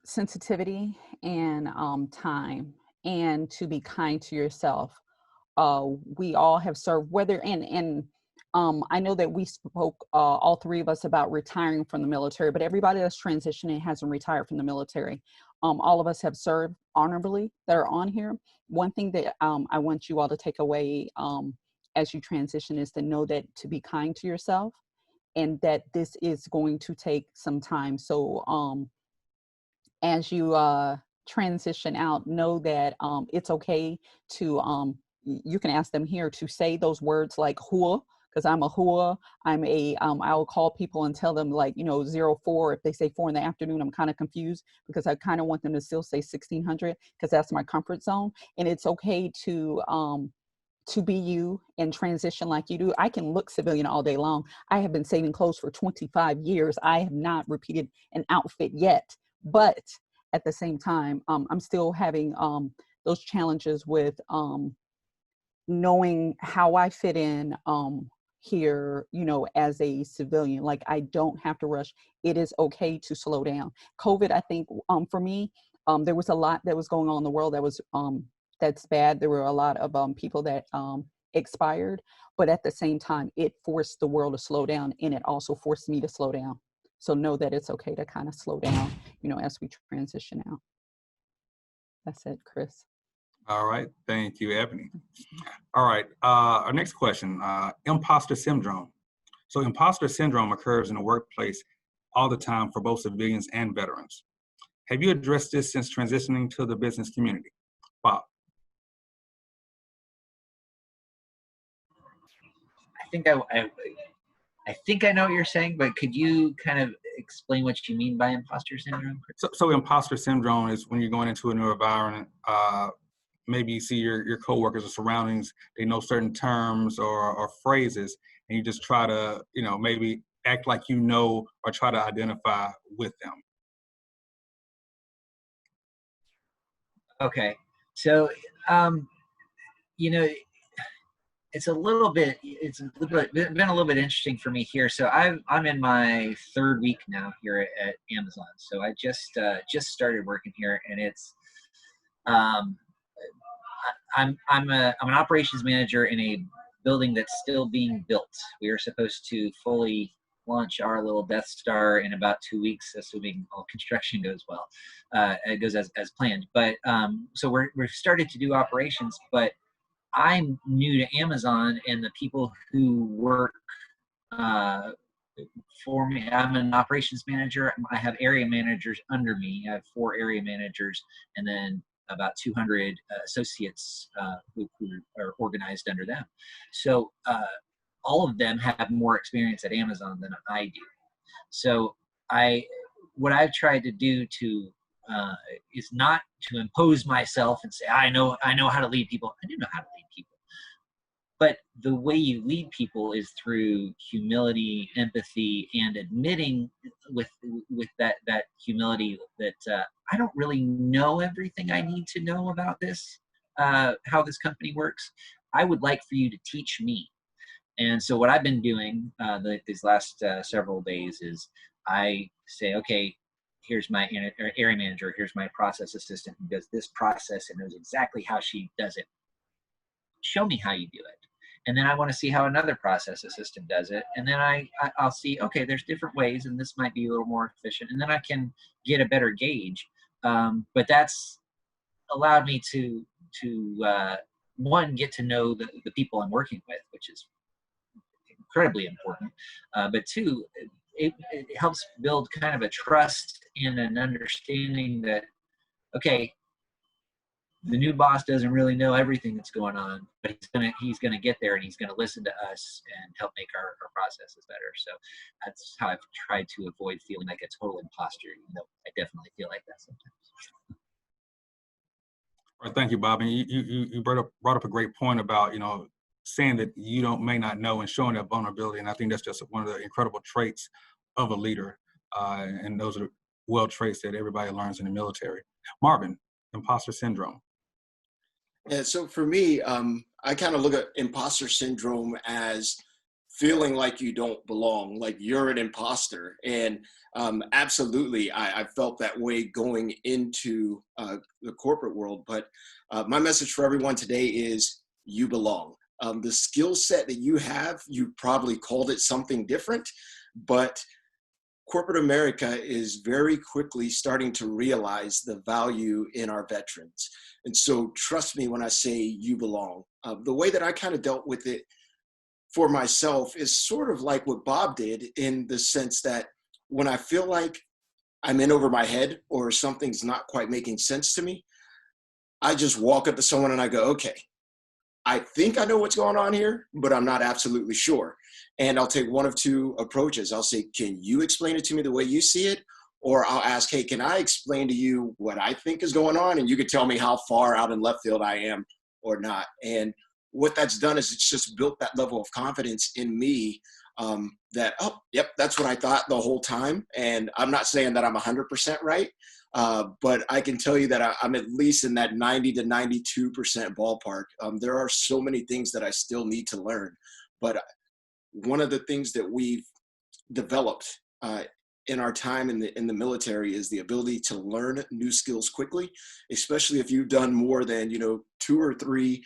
sensitivity and time, and to be kind to yourself. We all have served, I know that we spoke, all three of us, about retiring from the military, but everybody that's transitioning hasn't retired from the military. All of us have served honorably that are on here. One thing that I want you all to take away as you transition is to know that to be kind to yourself, and that this is going to take some time. So as you transition out, know that it's okay to, you can ask them here to say those words like hua, because I'm a hua. I'll call people and tell them 04. If they say 4 in the afternoon, I'm kind of confused because I kind of want them to still say 1600 because that's my comfort zone. And it's okay to be you and transition like you do. I can look civilian all day long. I have been saving clothes for 25 years. I have not repeated an outfit yet, but at the same time, I'm still having those challenges with knowing how I fit in here, as a civilian. Like, I don't have to rush. It is okay to slow down. COVID, I think, for me, there was a lot that was going on in the world that was that's bad. There were a lot of people that expired, but at the same time, it forced the world to slow down, and it also forced me to slow down. So know that it's okay to kind of slow down, as we transition out. That's it, Chris. All right. Thank you, Ebony. All right. Our next question, imposter syndrome. So imposter syndrome occurs in the workplace all the time for both civilians and veterans. Have you addressed this since transitioning to the business community? Bob. I think I know what you're saying, but could you kind of explain what you mean by imposter syndrome? So imposter syndrome is when you're going into a new environment, maybe you see your coworkers or surroundings, they know certain terms or phrases, and you just try to, maybe act like or try to identify with them. Okay. So, it's been a little bit interesting for me here. So I'm in my 3rd week now here at Amazon. So I just started working here, and it's I'm an operations manager in a building that's still being built. We are supposed to fully launch our little Death Star in about 2 weeks, assuming all construction goes well. It goes as planned. But so we've started to do operations, but I'm new to Amazon, and the people who work for me, I'm an operations manager. I have area managers under me. I have 4 area managers, and then about 200 associates who are organized under them. So all of them have more experience at Amazon than I do. So what I've tried to do to is not to impose myself and say I know how to lead people. I do know how to lead people, but the way you lead people is through humility, empathy, and admitting with that humility that I don't really know everything I need to know about this, how this company works. I would like for you to teach me. And so what I've been doing these last several days is I say, okay, here's my area manager, here's my process assistant who does this process and knows exactly how she does it. Show me how you do it. And then I want to see how another process assistant does it. And then I'll see, okay, there's different ways, and this might be a little more efficient. And then I can get a better gauge. But that's allowed me to one, get to know the people I'm working with, which is incredibly important. But two, it helps build kind of a trust and an understanding that, okay, the new boss doesn't really know everything that's going on, but he's gonna get there, and he's gonna listen to us and help make our processes better. So that's how I've tried to avoid feeling like a total imposter, even though I definitely feel like that sometimes. All right, thank you, Bob. And you brought up a great point about, saying that you may not know and showing that vulnerability. And I think that's just one of the incredible traits of a leader. And those are traits that everybody learns in the military. Marvin, imposter syndrome. Yeah, so for me, I kind of look at imposter syndrome as feeling like you don't belong, like you're an imposter. And absolutely, I felt that way going into the corporate world. But my message for everyone today is you belong. The skill set that you have, you probably called it something different, but corporate America is very quickly starting to realize the value in our veterans. And so trust me when I say you belong. The way that I kind of dealt with it for myself is sort of like what Bob did, in the sense that when I feel like I'm in over my head or something's not quite making sense to me, I just walk up to someone and I go, okay, I think I know what's going on here, but I'm not absolutely sure. And I'll take one of two approaches. I'll say, can you explain it to me the way you see it? Or I'll ask, hey, can I explain to you what I think is going on? And you can tell me how far out in left field I am or not. And what that's done is it's just built that level of confidence in me that, oh, yep, that's what I thought the whole time. And I'm not saying that I'm 100% right, but I can tell you that I'm at least in that 90 to 92% ballpark. There are so many things that I still need to learn. But one of the things that we've developed in our time in the military is the ability to learn new skills quickly, especially if you've done more than 2 or 3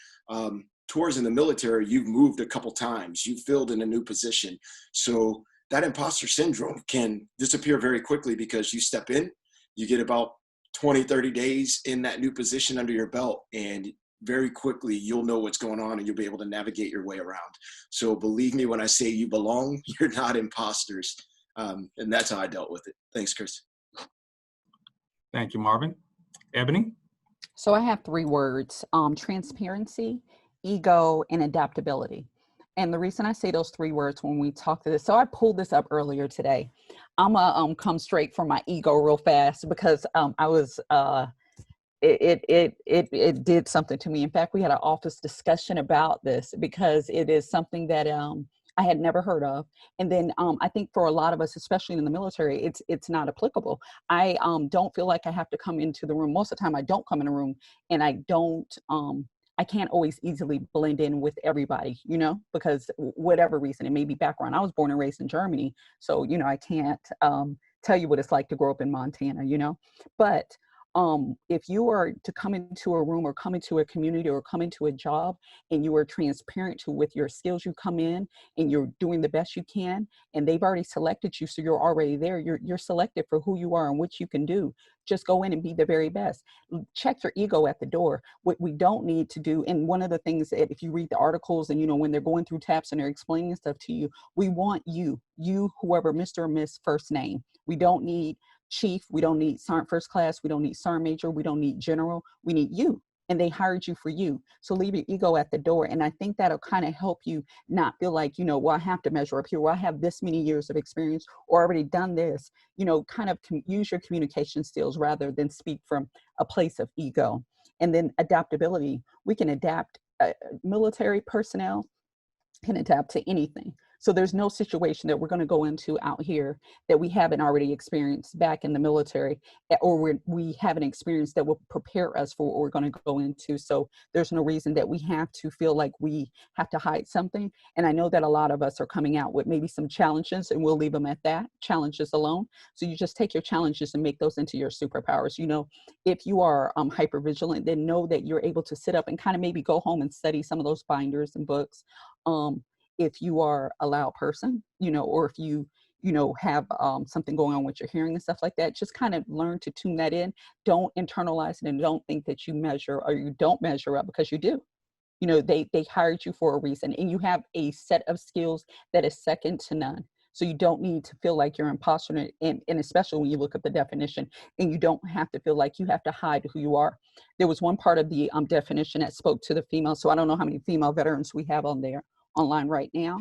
tours in the military. You've moved a couple times, you've filled in a new position. So that imposter syndrome can disappear very quickly, because you step in, you get about 20, 30 days in that new position under your belt, and very quickly you'll know what's going on and you'll be able to navigate your way around. So believe me when I say you belong, you're not imposters. And that's how I dealt with it. Thanks, Chris. Thank you, Marvin. Ebony? So I have 3 words: transparency, ego, and adaptability. And the reason I say those 3 words when we talk to this, so I pulled this up earlier today. I'm gonna come straight from my ego real fast, because I was it did something to me. In fact, we had an office discussion about this, because it is something that I had never heard of. And then I think for a lot of us, especially in the military, it's not applicable. I don't feel like I have to come into the room. Most of the time I don't come in a room, and I can't always easily blend in with everybody, because whatever reason, it may be background. I was born and raised in Germany. So, I can't tell you what it's like to grow up in Montana, but If you are to come into a room or come into a community or come into a job and you are transparent to with your skills, you come in and you're doing the best you can, and they've already selected you, so you're already there. You're selected for who you are and what you can do. Just go in and be the very best. Check your ego at the door. What we don't need to do, and one of the things that if you read the articles and when they're going through TAPS and they're explaining stuff to you, we want you, whoever, Mr. or Miss first name. We don't need chief, we don't need sergeant first class, we don't need sergeant major, we don't need general, we need you. And they hired you for you. So leave your ego at the door. And I think that'll kind of help you not feel like, well, I have to measure up here. Well, I have this many years of experience or already done this, kind of use your communication skills rather than speak from a place of ego. And then adaptability. We can adapt. Military personnel can adapt to anything. So there's no situation that we're going to go into out here that we haven't already experienced back in the military, or we haven't experienced that will prepare us for what we're going to go into. So there's no reason that we have to feel like we have to hide something. And I know that a lot of us are coming out with maybe some challenges, and we'll leave them at that, challenges alone. So you just take your challenges and make those into your superpowers. If you are hypervigilant, then know that you're able to sit up and kind of maybe go home and study some of those binders and books. If you are a loud person, or if you, have something going on with your hearing and stuff like that, just kind of learn to tune that in. Don't internalize it and don't think that you measure or you don't measure up, because you do. They hired you for a reason, and you have a set of skills that is second to none. So you don't need to feel like you're an imposter, and especially when you look at the definition, and you don't have to feel like you have to hide who you are. There was one part of the definition that spoke to the female. So I don't know how many female veterans we have on there online right now,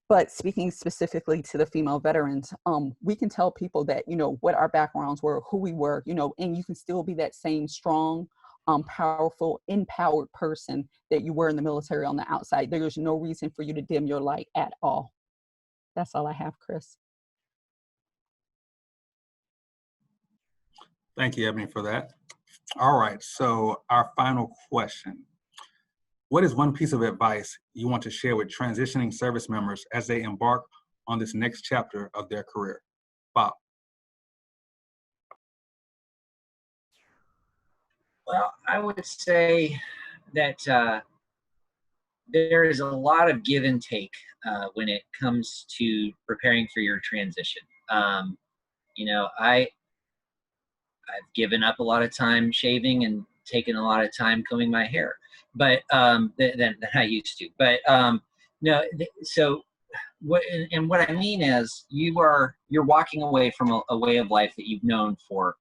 but speaking specifically to the female veterans, we can tell people that, what our backgrounds were, who we were, and you can still be that same strong, powerful, empowered person that you were in the military on the outside. There's no reason for you to dim your light at all. That's all I have, Chris. Thank you, Ebony, for that. All right, so our final question. What is one piece of advice you want to share with transitioning service members as they embark on this next chapter of their career? Bob. Well, I would say that there is a lot of give and take when it comes to preparing for your transition. I've given up a lot of time shaving and taken a lot of time combing my hair, but than I used to. But so what I mean is you're walking away from a way of life that you've known for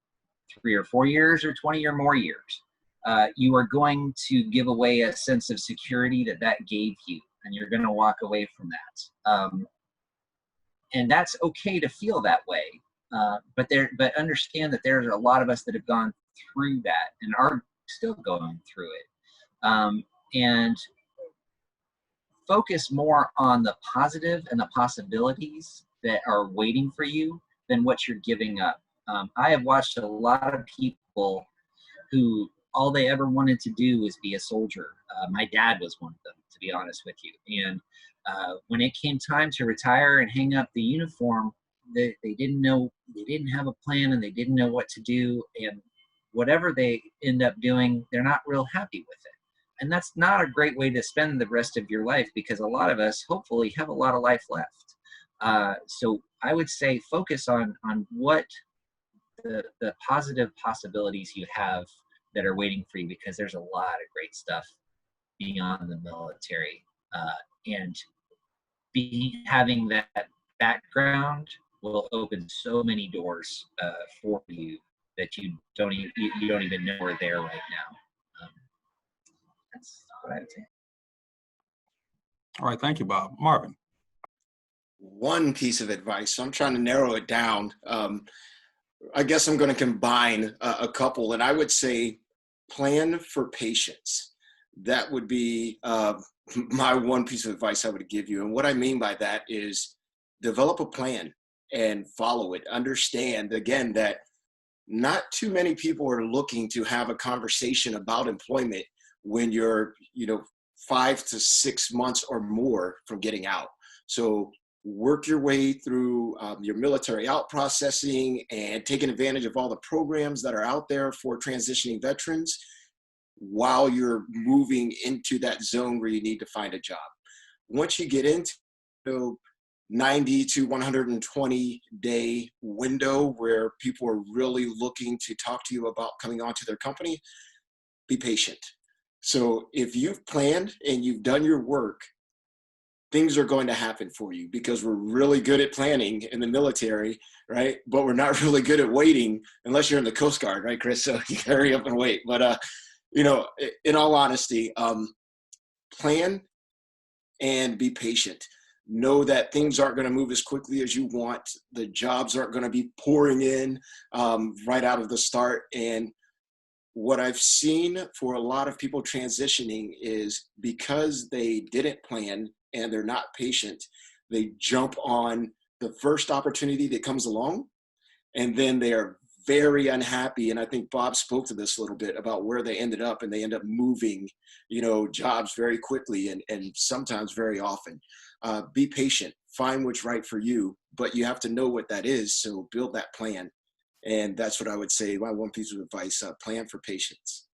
3 or 4 years or 20 or more years. You are going to give away a sense of security that gave you, and you're going to walk away from that. And that's okay to feel that way. But understand that there's a lot of us that have gone through that and are still going through it. And focus more on the positive and the possibilities that are waiting for you than what you're giving up. I have watched a lot of people who all they ever wanted to do was be a soldier. My dad was one of them, to be honest with you. And when it came time to retire and hang up the uniform, they didn't know, they didn't have a plan, and they didn't know what to do. And whatever they end up doing, they're not real happy with it. And that's not a great way to spend the rest of your life, because a lot of us hopefully have a lot of life left. So I would say focus on what the positive possibilities you have that are waiting for you, because there's a lot of great stuff beyond the military. And having that background will open so many doors for you that you don't even know are there right now. That's what I would say. All right, thank you, Bob. Marvin. One piece of advice, so I'm trying to narrow it down. I guess I'm going to combine a couple, and I would say plan for patience. That would be my one piece of advice I would give you. And what I mean by that is develop a plan and follow it. Understand, again, that not too many people are looking to have a conversation about employment when you're, 5 to 6 months or more from getting out. So work your way through your military out processing and taking advantage of all the programs that are out there for transitioning veterans while you're moving into that zone where you need to find a job. Once you get into 90 to 120 day window where people are really looking to talk to you about coming onto their company, be patient. So if you've planned and you've done your work, things are going to happen for you, because we're really good at planning in the military, right? But we're not really good at waiting unless you're in the Coast Guard, right, Chris? So you hurry up and wait. But, you know, in all honesty, plan and be patient. Know that things aren't going to move as quickly as you want. The jobs aren't going to be pouring in right out of the start. And what I've seen for a lot of people transitioning is because they didn't plan and they're not patient, they jump on the first opportunity that comes along, and then they are very unhappy. And I think Bob spoke to this a little bit about where they ended up, and they end up moving, you know, jobs very quickly and sometimes very often. Be patient, find what's right for you, but you have to know what that is. So build that plan. And that's what I would say. My one piece of advice, plan for patience.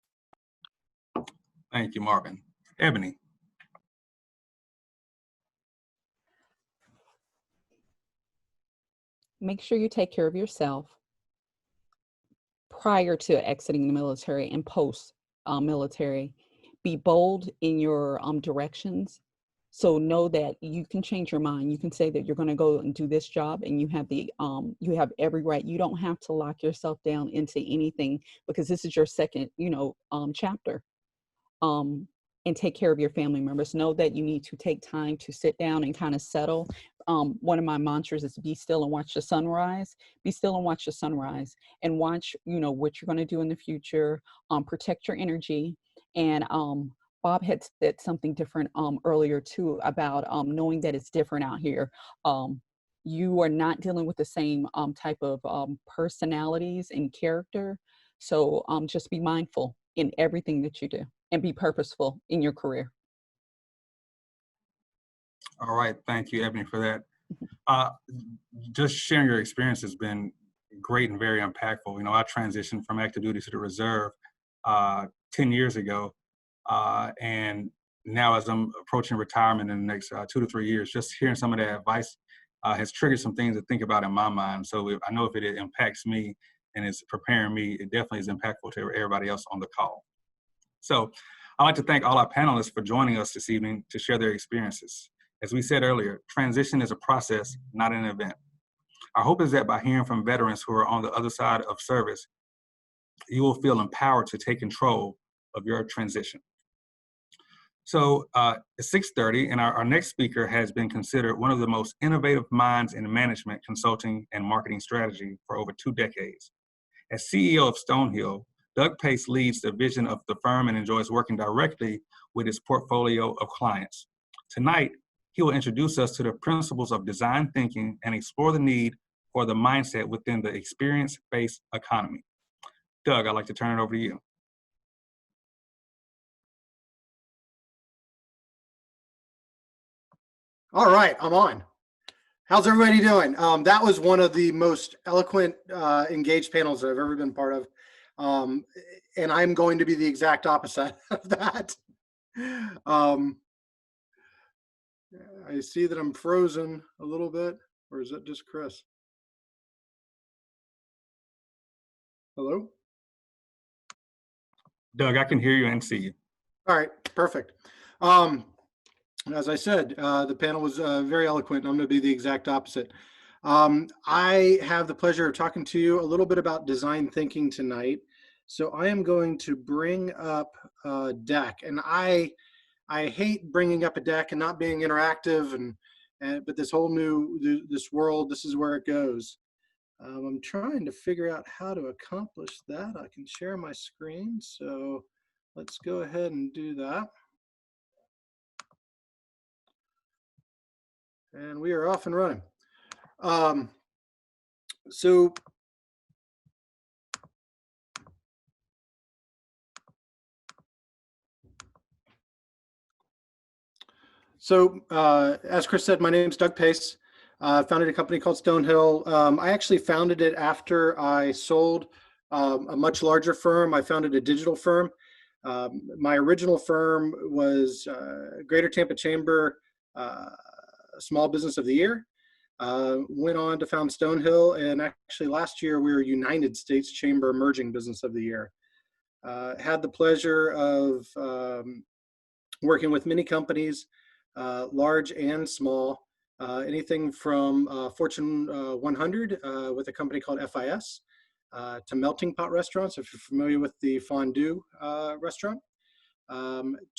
Thank you, Marvin. Ebony. Make sure you take care of yourself prior to exiting the military and post military. Be bold in your directions. So know that you can change your mind. You can say that you're going to go and do this job, and you have every right. You don't have to lock yourself down into anything, because this is your second, chapter. And take care of your family members. Know that you need to take time to sit down and kind of settle. One of my mantras is be still and watch the sunrise. Be still and watch the sunrise, and watch, what you're going to do in the future. Protect your energy. And Bob had said something different earlier too, about knowing that it's different out here. You are not dealing with the same type of personalities and character. So just be mindful in everything that you do, and be purposeful in your career. All right, thank you, Ebony, for that. Just sharing your experience has been great and very impactful. You know, I transitioned from active duty to the reserve 10 years ago. And now as I'm approaching retirement in the next 2 to 3 years, just hearing some of that advice has triggered some things to think about in my mind. So I know if it impacts me and is preparing me, it definitely is impactful to everybody else on the call. So I'd like to thank all our panelists for joining us this evening to share their experiences. As we said earlier, transition is a process, not an event. Our hope is that by hearing from veterans who are on the other side of service, you will feel empowered to take control of your transition. So it's 6:30, and our next speaker has been considered one of the most innovative minds in management, consulting, and marketing strategy for over 2 decades. As CEO of Stonehill, Doug Pace leads the vision of the firm and enjoys working directly with his portfolio of clients. Tonight, he will introduce us to the principles of design thinking and explore the need for the mindset within the experience-based economy. Doug, I'd like to turn it over to you. All right, I'm on. How's everybody doing? That was one of the most eloquent, engaged panels that I've ever been part of. And I'm going to be the exact opposite of that. I see that I'm frozen a little bit, or is it just Chris? Hello? Doug, I can hear you and see you. All right, perfect. As I said, the panel was very eloquent, and I'm going to be the exact opposite. I have the pleasure of talking to you a little bit about design thinking tonight. So I am going to bring up a deck, and I hate bringing up a deck and not being interactive, but this whole this world, this is where it goes. I'm trying to figure out how to accomplish that. I can share my screen, so let's go ahead and do that. And we are off and running. So as Chris said, my name is Doug Pace. Founded a company called Stonehill. I actually founded it after I sold a much larger firm. I founded a digital firm. My original firm was Greater Tampa Chamber Small Business of the Year. Went on to found Stonehill, and actually last year we were United States Chamber Emerging Business of the Year. Had the pleasure of working with many companies, large and small, anything from Fortune 100 with a company called FIS to melting pot restaurants, if you're familiar with the fondue restaurant,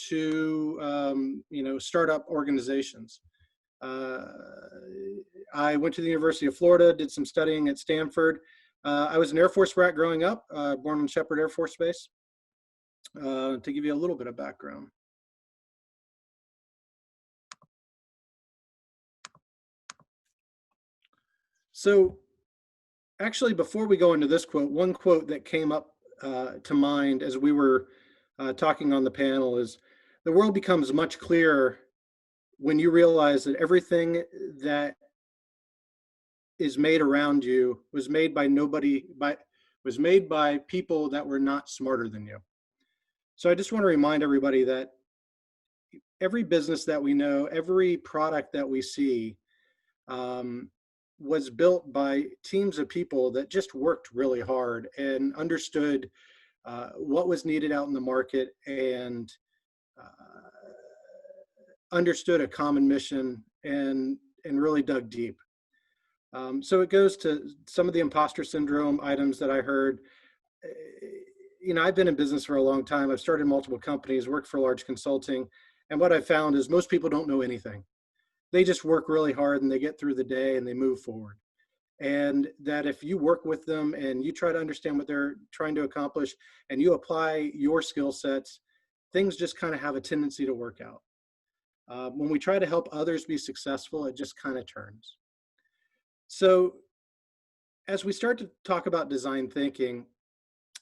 to startup organizations. I went to the University of Florida, did some studying at Stanford. I was an Air Force brat growing up, born on Shepherd Air Force Base. To give you a little bit of background. So actually, before we go into this quote, one quote that came up to mind as we were talking on the panel is, the world becomes much clearer when you realize that everything that is made around you was made by people that were not smarter than you. So I just want to remind everybody that every business that we know, every product that we see was built by teams of people that just worked really hard and understood what was needed out in the market and understood a common mission and really dug deep. So it goes to some of the imposter syndrome items that I heard. I've been in business for a long time. I've started multiple companies, worked for large consulting. And what I've found is most people don't know anything. They just work really hard and they get through the day and they move forward. And that if you work with them and you try to understand what they're trying to accomplish and you apply your skill sets, things just kind of have a tendency to work out. When we try to help others be successful, it just kind of turns. So as we start to talk about design thinking,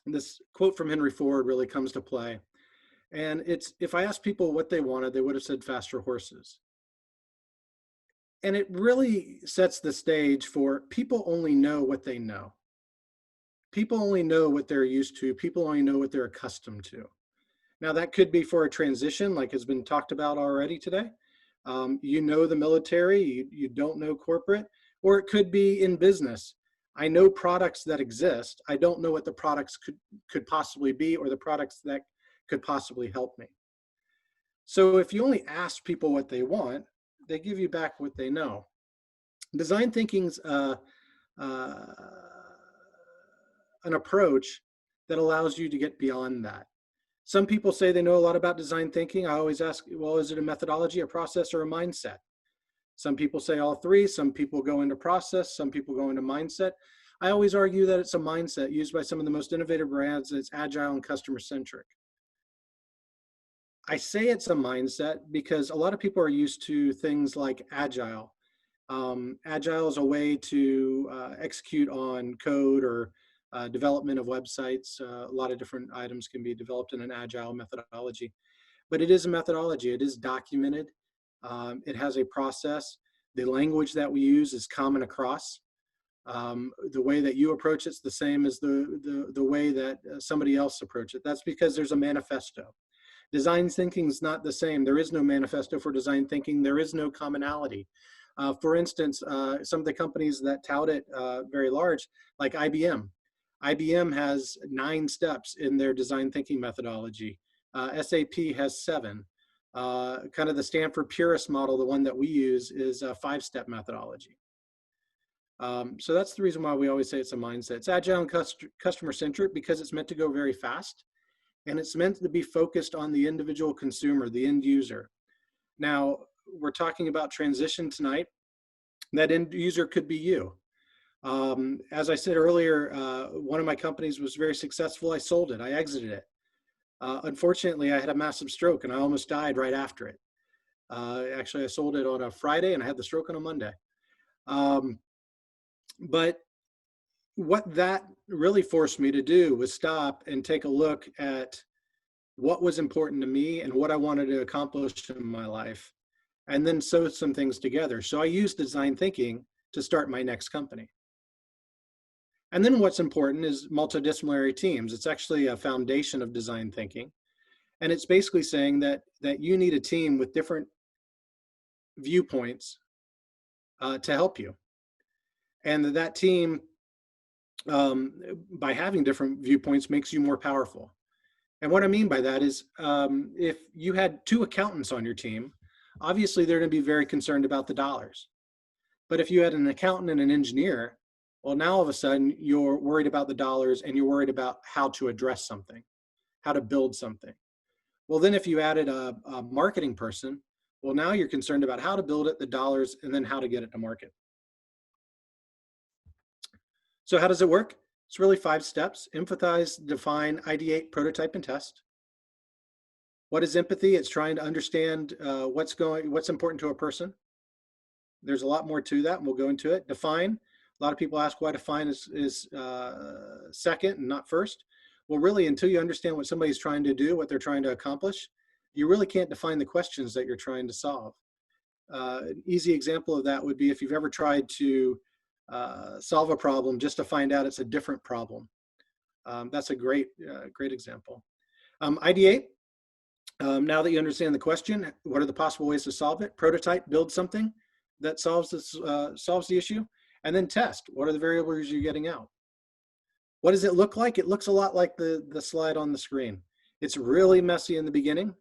this quote from Henry Ford really comes to play. And it's, if I asked people what they wanted, they would have said faster horses. And it really sets the stage for people only know what they know. People only know what they're used to. People only know what they're accustomed to. Now that could be for a transition, like has been talked about already today. You know the military, you don't know corporate, or it could be in business. I know products that exist. I don't know what the products could possibly be or the products that could possibly help me. So if you only ask people what they want, they give you back what they know. Design thinking's an approach that allows you to get beyond that. Some people say they know a lot about design thinking. I always ask, well, is it a methodology, a process, or a mindset? Some people say all three. Some people go into process. Some people go into mindset. I always argue that it's a mindset used by some of the most innovative brands. It's agile and customer centric. I say it's a mindset because a lot of people are used to things like agile. Agile is a way to execute on code or development of websites. A lot of different items can be developed in an agile methodology, but it is a methodology. It is documented. It has a process. The language that we use is common across. The way that you approach it's the same as the way that somebody else approach it. That's because there's a manifesto. Design thinking is not the same. There is no manifesto for design thinking. There is no commonality. For instance, some of the companies that tout it very large, like IBM. IBM has 9 steps in their design thinking methodology. SAP has 7. Kind of the Stanford Purist model, the one that we use, is a 5-step methodology. So that's the reason why we always say it's a mindset. It's agile and customer centric because it's meant to go very fast. And it's meant to be focused on the individual consumer, the end user. Now, we're talking about transition tonight. That end user could be you. As I said earlier, one of my companies was very successful. I sold it. I exited it. Unfortunately, I had a massive stroke and I almost died right after it. Actually, I sold it on a Friday and I had the stroke on a Monday. But what that really forced me to do was stop and take a look at what was important to me and what I wanted to accomplish in my life. and then sew some things together. So I used design thinking to start my next company. And then what's important is multidisciplinary teams. It's actually a foundation of design thinking. And it's basically saying that you need a team with different viewpoints to help you. And that team, by having different viewpoints, makes you more powerful. And what I mean by that is if you had 2 accountants on your team, obviously they're going to be very concerned about the dollars. But if you had an accountant and an engineer, well, now all of a sudden you're worried about the dollars and you're worried about how to address something, how to build something. Well, then if you added a marketing person, well, now you're concerned about how to build it, the dollars, and then how to get it to market. So how does it work? It's really 5 steps: empathize, define, ideate, prototype, and test. What is empathy? It's trying to understand what's important to a person. There's a lot more to that, and we'll go into it. Define. A lot of people ask why define is second and not first. Well, really, until you understand what somebody's trying to do, what they're trying to accomplish, you really can't define the questions that you're trying to solve. An easy example of that would be if you've ever tried to solve a problem just to find out it's a different problem. That's a great example. Ideate. Now that you understand the question, what are the possible ways to solve it? Prototype, build something that solves the issue. And then test. What are the variables you're getting out? What does it look like? It looks a lot like the slide on the screen. It's really messy in the beginning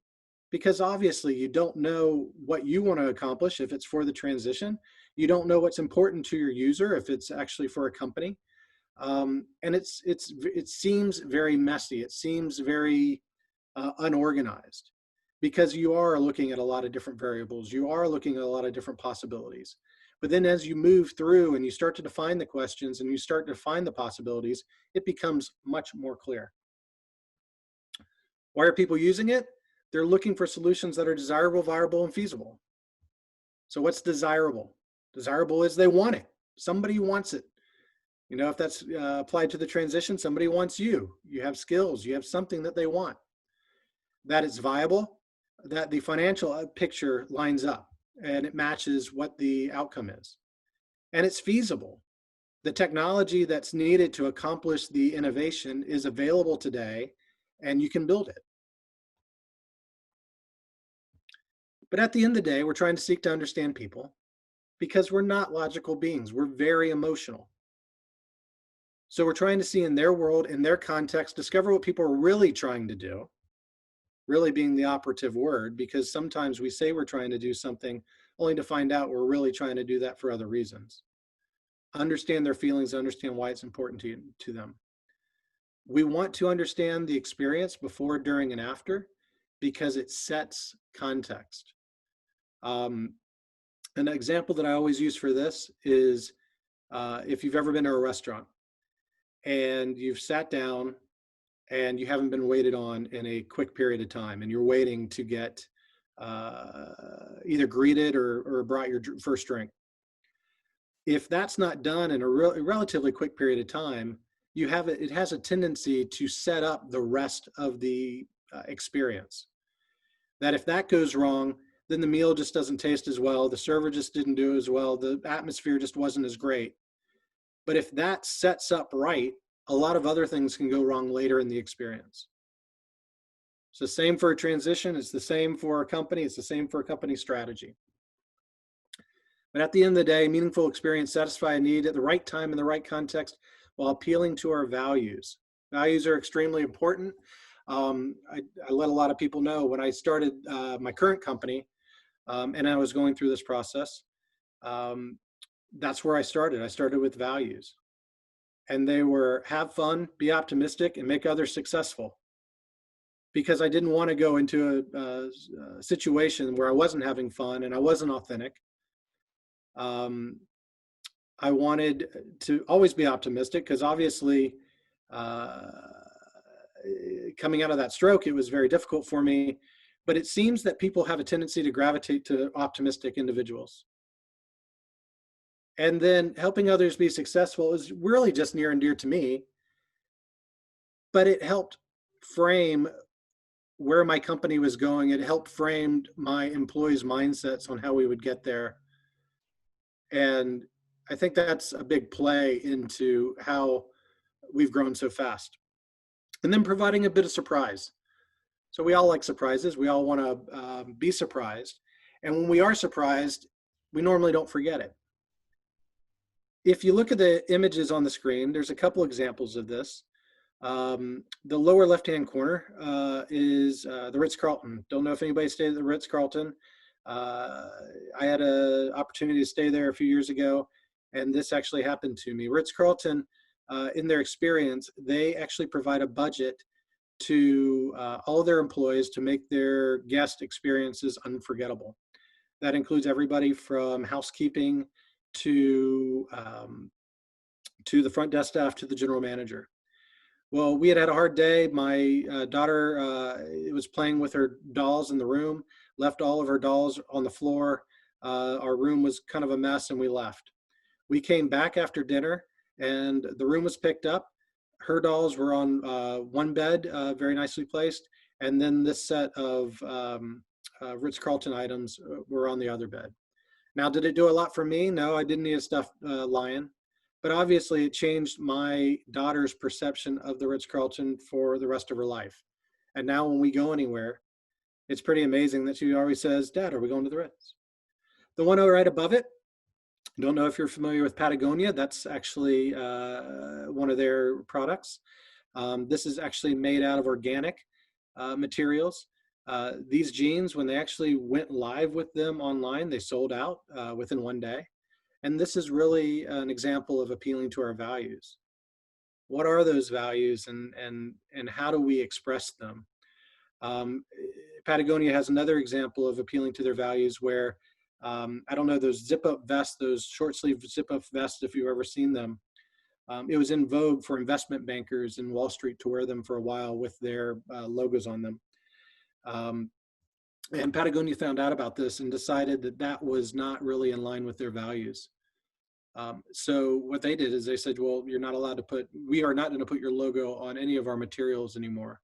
because obviously you don't know what you want to accomplish if it's for the transition. You don't know what's important to your user if it's actually for a company. And it seems very messy. It seems very unorganized because you are looking at a lot of different variables. You are looking at a lot of different possibilities. But then as you move through and you start to define the questions and you start to define the possibilities, it becomes much more clear. Why are people using it? They're looking for solutions that are desirable, viable, and feasible. So what's desirable? Desirable is they want it. Somebody wants it. You know, if that's applied to the transition, somebody wants you. You have skills. You have something that they want. That it's viable, that the financial picture lines up and it matches what the outcome is. And it's feasible. The technology that's needed to accomplish the innovation is available today and you can build it. But at the end of the day, we're trying to seek to understand people because we're not logical beings. We're very emotional. So we're trying to see in their world, in their context, discover what people are really trying to do. Really being the operative word, because sometimes we say we're trying to do something only to find out we're really trying to do that for other reasons. Understand their feelings, understand why it's important to them. We want to understand the experience before, during, and after because it sets context. An example that I always use for this is if you've ever been to a restaurant and you've sat down and you haven't been waited on in a quick period of time, and you're waiting to get either greeted or brought your first drink. If that's not done in a relatively quick period of time, it has a tendency to set up the rest of the experience. That if that goes wrong, then the meal just doesn't taste as well, the server just didn't do as well, the atmosphere just wasn't as great. But if that sets up right, a lot of other things can go wrong later in the experience. It's the same for a transition. It's the same for a company. It's the same for a company strategy. But at the end of the day, meaningful experience satisfy a need at the right time in the right context while appealing to our values. Values are extremely important. I let a lot of people know when I started my current company and I was going through this process, that's where I started. I started with values. And they were have fun, be optimistic, and make others successful. Because I didn't want to go into a situation where I wasn't having fun and I wasn't authentic. I wanted to always be optimistic because obviously coming out of that stroke, it was very difficult for me. But it seems that people have a tendency to gravitate to optimistic individuals. And then helping others be successful is really just near and dear to me, but it helped frame where my company was going. It helped frame my employees' mindsets on how we would get there. And I think that's a big play into how we've grown so fast. And then providing a bit of surprise. So we all like surprises. We all want to be surprised. And when we are surprised, we normally don't forget it. If you look at the images on the screen, there's a couple examples of this. The lower left-hand corner is the Ritz-Carlton. Don't know if anybody stayed at the Ritz-Carlton. I had an opportunity to stay there a few years ago, and this actually happened to me. Ritz-Carlton, in their experience, they actually provide a budget to all of their employees to make their guest experiences unforgettable. That includes everybody from housekeeping to the front desk staff to the general manager. Well, we had a hard day. My daughter was playing with her dolls in the room, left all of her dolls on the floor. Our room was kind of a mess, and we left. We came back after dinner, and the room was picked up. Her dolls were on one bed, very nicely placed, and then this set of Ritz-Carlton items were on the other bed. Now, did it do a lot for me? No, I didn't need a stuffed lion. But obviously, it changed my daughter's perception of the Ritz-Carlton for the rest of her life. And now when we go anywhere, it's pretty amazing that she always says, "Dad, are we going to the Ritz?" The one right above it, don't know if you're familiar with Patagonia. That's actually one of their products. This is actually made out of organic materials. These jeans, when they actually went live with them online, they sold out within one day. And this is really an example of appealing to our values. What are those values, and how do we express them? Patagonia has another example of appealing to their values where, I don't know, those zip-up vests, those short-sleeve zip-up vests, if you've ever seen them. It was in vogue for investment bankers in Wall Street to wear them for a while with their logos on them. And Patagonia found out about this and decided that that was not really in line with their values. So what they did is they said, well, we are not going to put your logo on any of our materials anymore.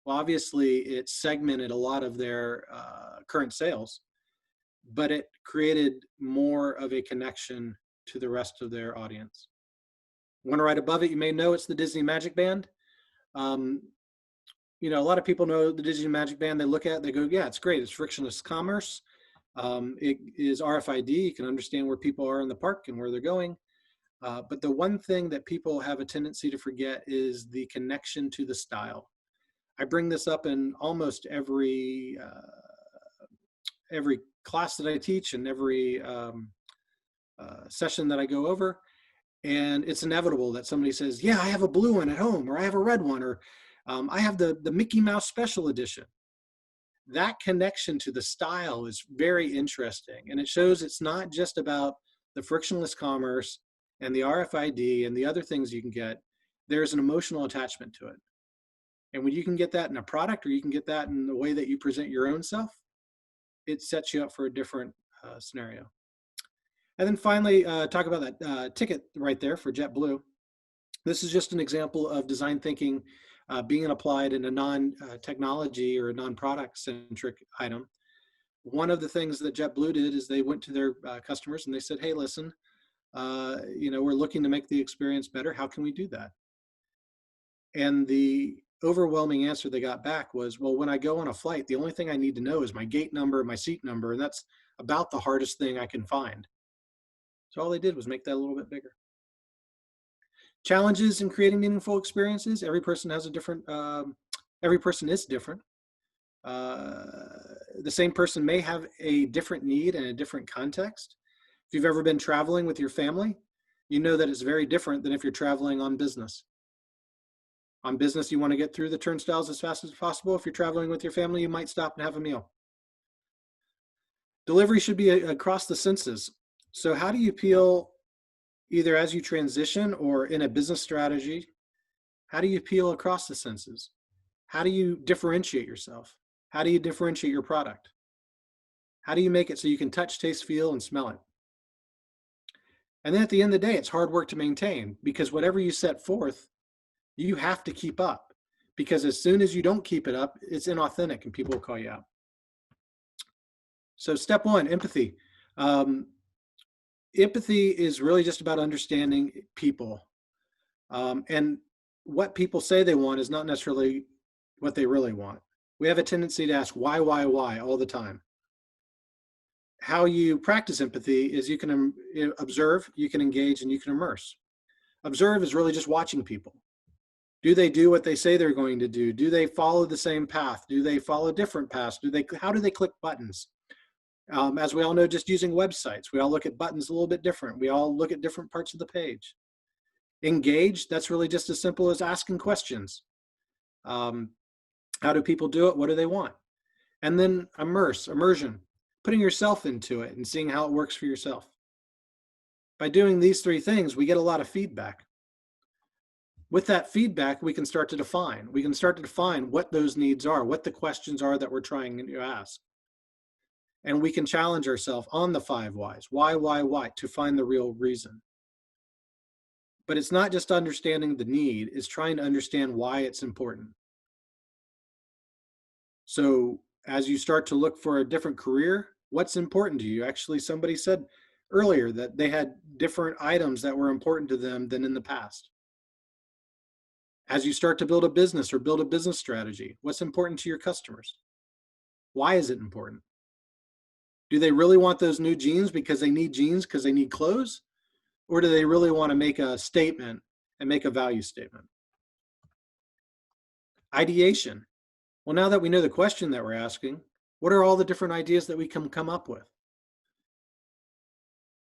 Well, obviously it segmented a lot of their current sales, but it created more of a connection to the rest of their audience. One right above it, you may know it's the Disney Magic Band. You know, a lot of people know the Disney Magic Band. They look at it, they go, yeah, it's great. It's frictionless commerce. It is RFID. You can understand where people are in the park and where they're going. But the one thing that people have a tendency to forget is the connection to the style. I bring this up in almost every class that I teach and every session that I go over. And it's inevitable that somebody says, yeah, I have a blue one at home, or I have a red one, or I have the Mickey Mouse Special Edition. That connection to the style is very interesting. And it shows it's not just about the frictionless commerce and the RFID and the other things you can get. There's an emotional attachment to it. And when you can get that in a product, or you can get that in the way that you present your own self, it sets you up for a different scenario. And then finally, talk about that ticket right there for JetBlue. This is just an example of design thinking being applied in a non-technology or a non-product centric item. One of the things that JetBlue did is they went to their customers and they said, hey, listen, you know, we're looking to make the experience better. How can we do that? And the overwhelming answer they got back was, well, when I go on a flight, the only thing I need to know is my gate number, my seat number, and that's about the hardest thing I can find. So all they did was make that a little bit bigger. Challenges in creating meaningful experiences. Every person has a different, every person is different. The same person may have a different need and a different context. If you've ever been traveling with your family, you know that it's very different than if you're traveling on business. On business, you want to get through the turnstiles as fast as possible. If you're traveling with your family, you might stop and have a meal. Delivery should be across the senses. So how do you appeal, either as you transition or in a business strategy, how do you appeal across the senses? How do you differentiate yourself? How do you differentiate your product? How do you make it so you can touch, taste, feel, and smell it? And then at the end of the day, it's hard work to maintain, because whatever you set forth, you have to keep up, because as soon as you don't keep it up, it's inauthentic and people will call you out. So step one, empathy. Empathy is really just about understanding people. And what people say they want is not necessarily what they really want. We have a tendency to ask why all the time. How you practice empathy is you can observe, you can engage, and you can immerse. Observe is really just watching people. Do they do what they say they're going to do? Do they follow the same path? Do they follow different paths? How do they click buttons? As we all know, just using websites, we all look at buttons a little bit different. We all look at different parts of the page. Engage, that's really just as simple as asking questions. How do people do it? What do they want? And then immersion, putting yourself into it and seeing how it works for yourself. By doing these three things, we get a lot of feedback. With that feedback, we can start to define. We can start to define what those needs are, what the questions are that we're trying to ask. And we can challenge ourselves on the 5 whys. Why, to find the real reason. But it's not just understanding the need, it's trying to understand why it's important. So as you start to look for a different career, what's important to you? Actually, somebody said earlier that they had different items that were important to them than in the past. As you start to build a business or build a business strategy, what's important to your customers? Why is it important? Do they really want those new jeans because they need jeans because they need clothes? Or do they really want to make a statement and make a value statement? Ideation. Well, now that we know the question that we're asking, what are all the different ideas that we can come up with?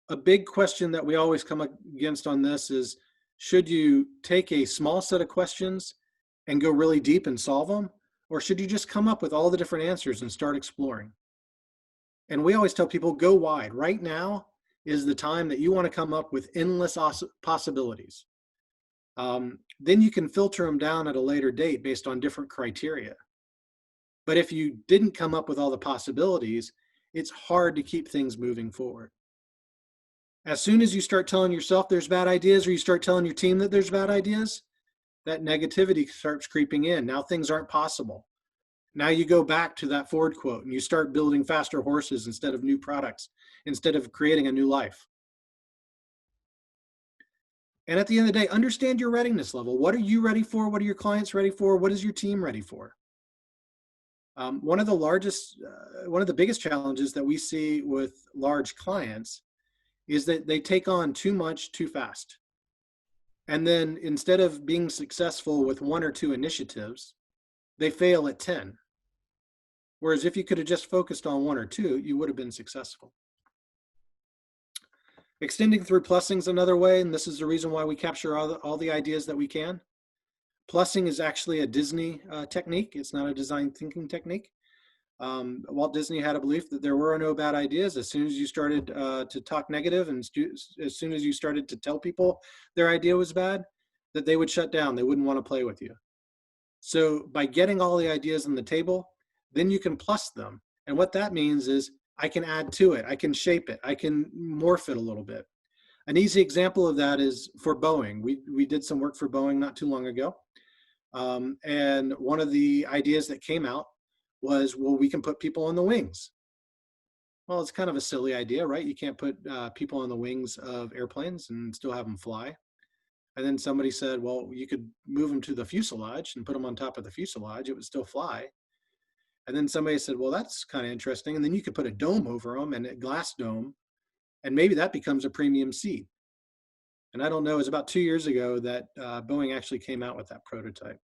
A big question that we always come against on this is, should you take a small set of questions and go really deep and solve them? Or should you just come up with all the different answers and start exploring? And we always tell people, go wide. Right now is the time that you want to come up with endless possibilities. Then you can filter them down at a later date based on different criteria. But if you didn't come up with all the possibilities, it's hard to keep things moving forward. As soon as you start telling yourself there's bad ideas, or you start telling your team that there's bad ideas, that negativity starts creeping in. Now things aren't possible. Now you go back to that Ford quote and you start building faster horses instead of new products, instead of creating a new life. And at the end of the day, understand your readiness level. What are you ready for? What are your clients ready for? What is your team ready for? One of the biggest challenges that we see with large clients is that they take on too much too fast. And then instead of being successful with 1 or 2 initiatives, they fail at 10. Whereas if you could have just focused on 1 or 2, you would have been successful. Extending through plussing is another way, and this is the reason why we capture all the ideas that we can. Plussing is actually a Disney technique. It's not a design thinking technique. Walt Disney had a belief that there were no bad ideas. As soon as you started to talk negative, and as soon as you started to tell people their idea was bad, that they would shut down. They wouldn't want to play with you. So by getting all the ideas on the table, then you can plus them. And what that means is I can add to it. I can shape it. I can morph it a little bit. An easy example of that is for Boeing. We did some work for Boeing not too long ago. And one of the ideas that came out was, well, we can put people on the wings. Well, it's kind of a silly idea, right? You can't put people on the wings of airplanes and still have them fly. And then somebody said, well, you could move them to the fuselage and put them on top of the fuselage. It would still fly. And then somebody said, well, that's kind of interesting. And then you could put a dome over them, and a glass dome, and maybe that becomes a premium seat. And I don't know, it was about 2 years ago that Boeing actually came out with that prototype.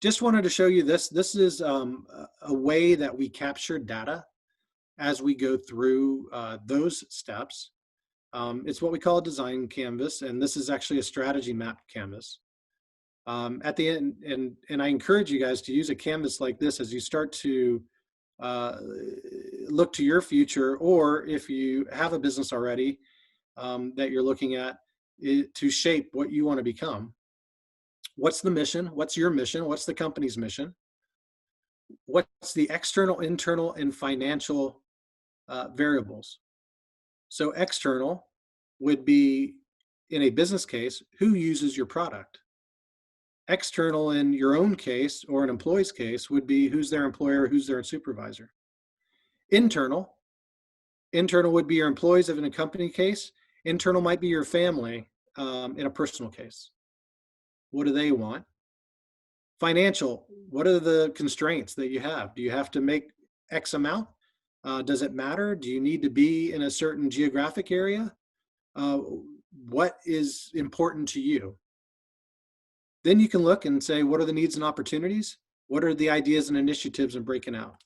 Just wanted to show you this. This is a way that we capture data as we go through those steps. It's what we call a design canvas, and this is actually a strategy map canvas. At the end, and I encourage you guys to use a canvas like this as you start to look to your future, or if you have a business already that you're looking at, to shape what you want to become. What's the mission? What's your mission? What's the company's mission? What's the external, internal, and financial variables? So external would be, in a business case, who uses your product? External in your own case or an employee's case would be who's their employer, who's their supervisor. Internal would be your employees if in a company case. Internal might be your family in a personal case. What do they want? Financial, what are the constraints that you have? Do you have to make X amount? Does it matter? Do you need to be in a certain geographic area? What is important to you? Then you can look and say, what are the needs and opportunities? What are the ideas and initiatives and breaking out?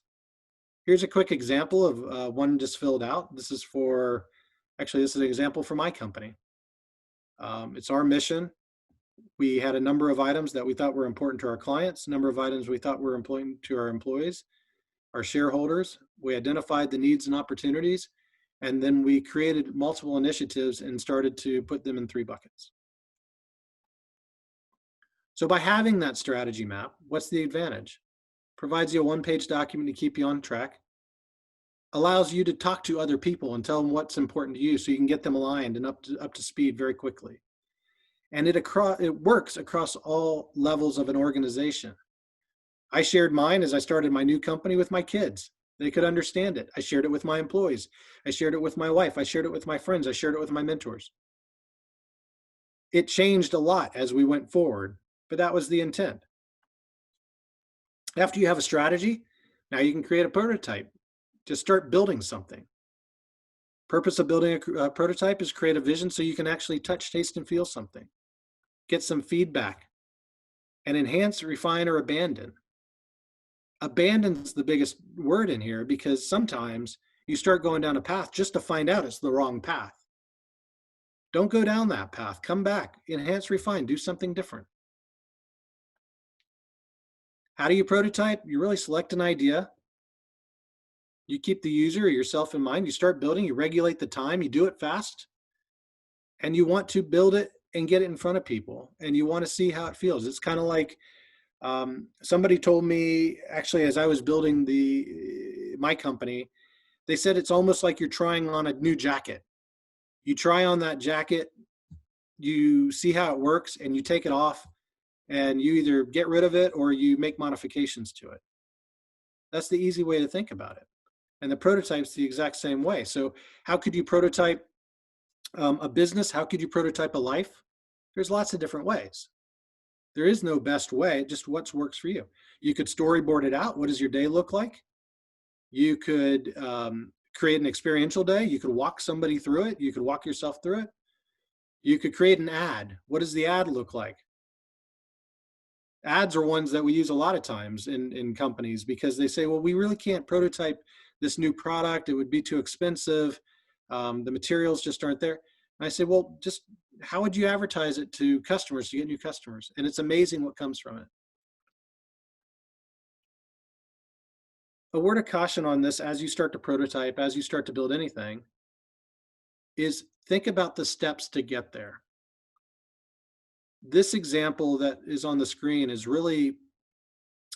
Here's a quick example of one just filled out. This is an example for my company. It's our mission. We had a number of items that we thought were important to our clients, a number of items we thought were important to our employees, our shareholders. We identified the needs and opportunities, and then we created multiple initiatives and started to put them in 3 buckets. So by having that strategy map, what's the advantage? Provides you a one-page document to keep you on track, allows you to talk to other people and tell them what's important to you so you can get them aligned and up to speed very quickly. And it works across all levels of an organization. I shared mine as I started my new company with my kids. They could understand it. I shared it with my employees. I shared it with my wife. I shared it with my friends. I shared it with my mentors. It changed a lot as we went forward, but that was the intent. After you have a strategy, now you can create a prototype. Just start building something. Purpose of building a prototype is create a vision so you can actually touch, taste, and feel something. Get some feedback and enhance, refine, or abandon. Abandon's the biggest word in here because sometimes you start going down a path just to find out it's the wrong path. Don't go down that path. Come back, enhance, refine, do something different. How do you prototype? You really select an idea. You keep the user or yourself in mind. You start building, you regulate the time, you do it fast, and you want to build it and get it in front of people, and you want to see how it feels. It's kind of like somebody told me, actually, as I was building my company, they said it's almost like you're trying on a new jacket. You try on that jacket, you see how it works, and you take it off, and you either get rid of it or you make modifications to it. That's the easy way to think about it. And the prototype's the exact same way. So how could you prototype a business? How could you prototype a life? There's lots of different ways. There is no best way, just what works for you. You could storyboard it out. What does your day look like? You could create an experiential day. You could walk somebody through it. You could walk yourself through it. You could create an ad. What does the ad look like? Ads are ones that we use a lot of times in companies because they say, well, we really can't prototype this new product. It would be too expensive. The materials just aren't there. And I say, well, just how would you advertise it to customers to get new customers? And it's amazing what comes from it. A word of caution on this as you start to prototype, as you start to build anything, is think about the steps to get there. This example that is on the screen is really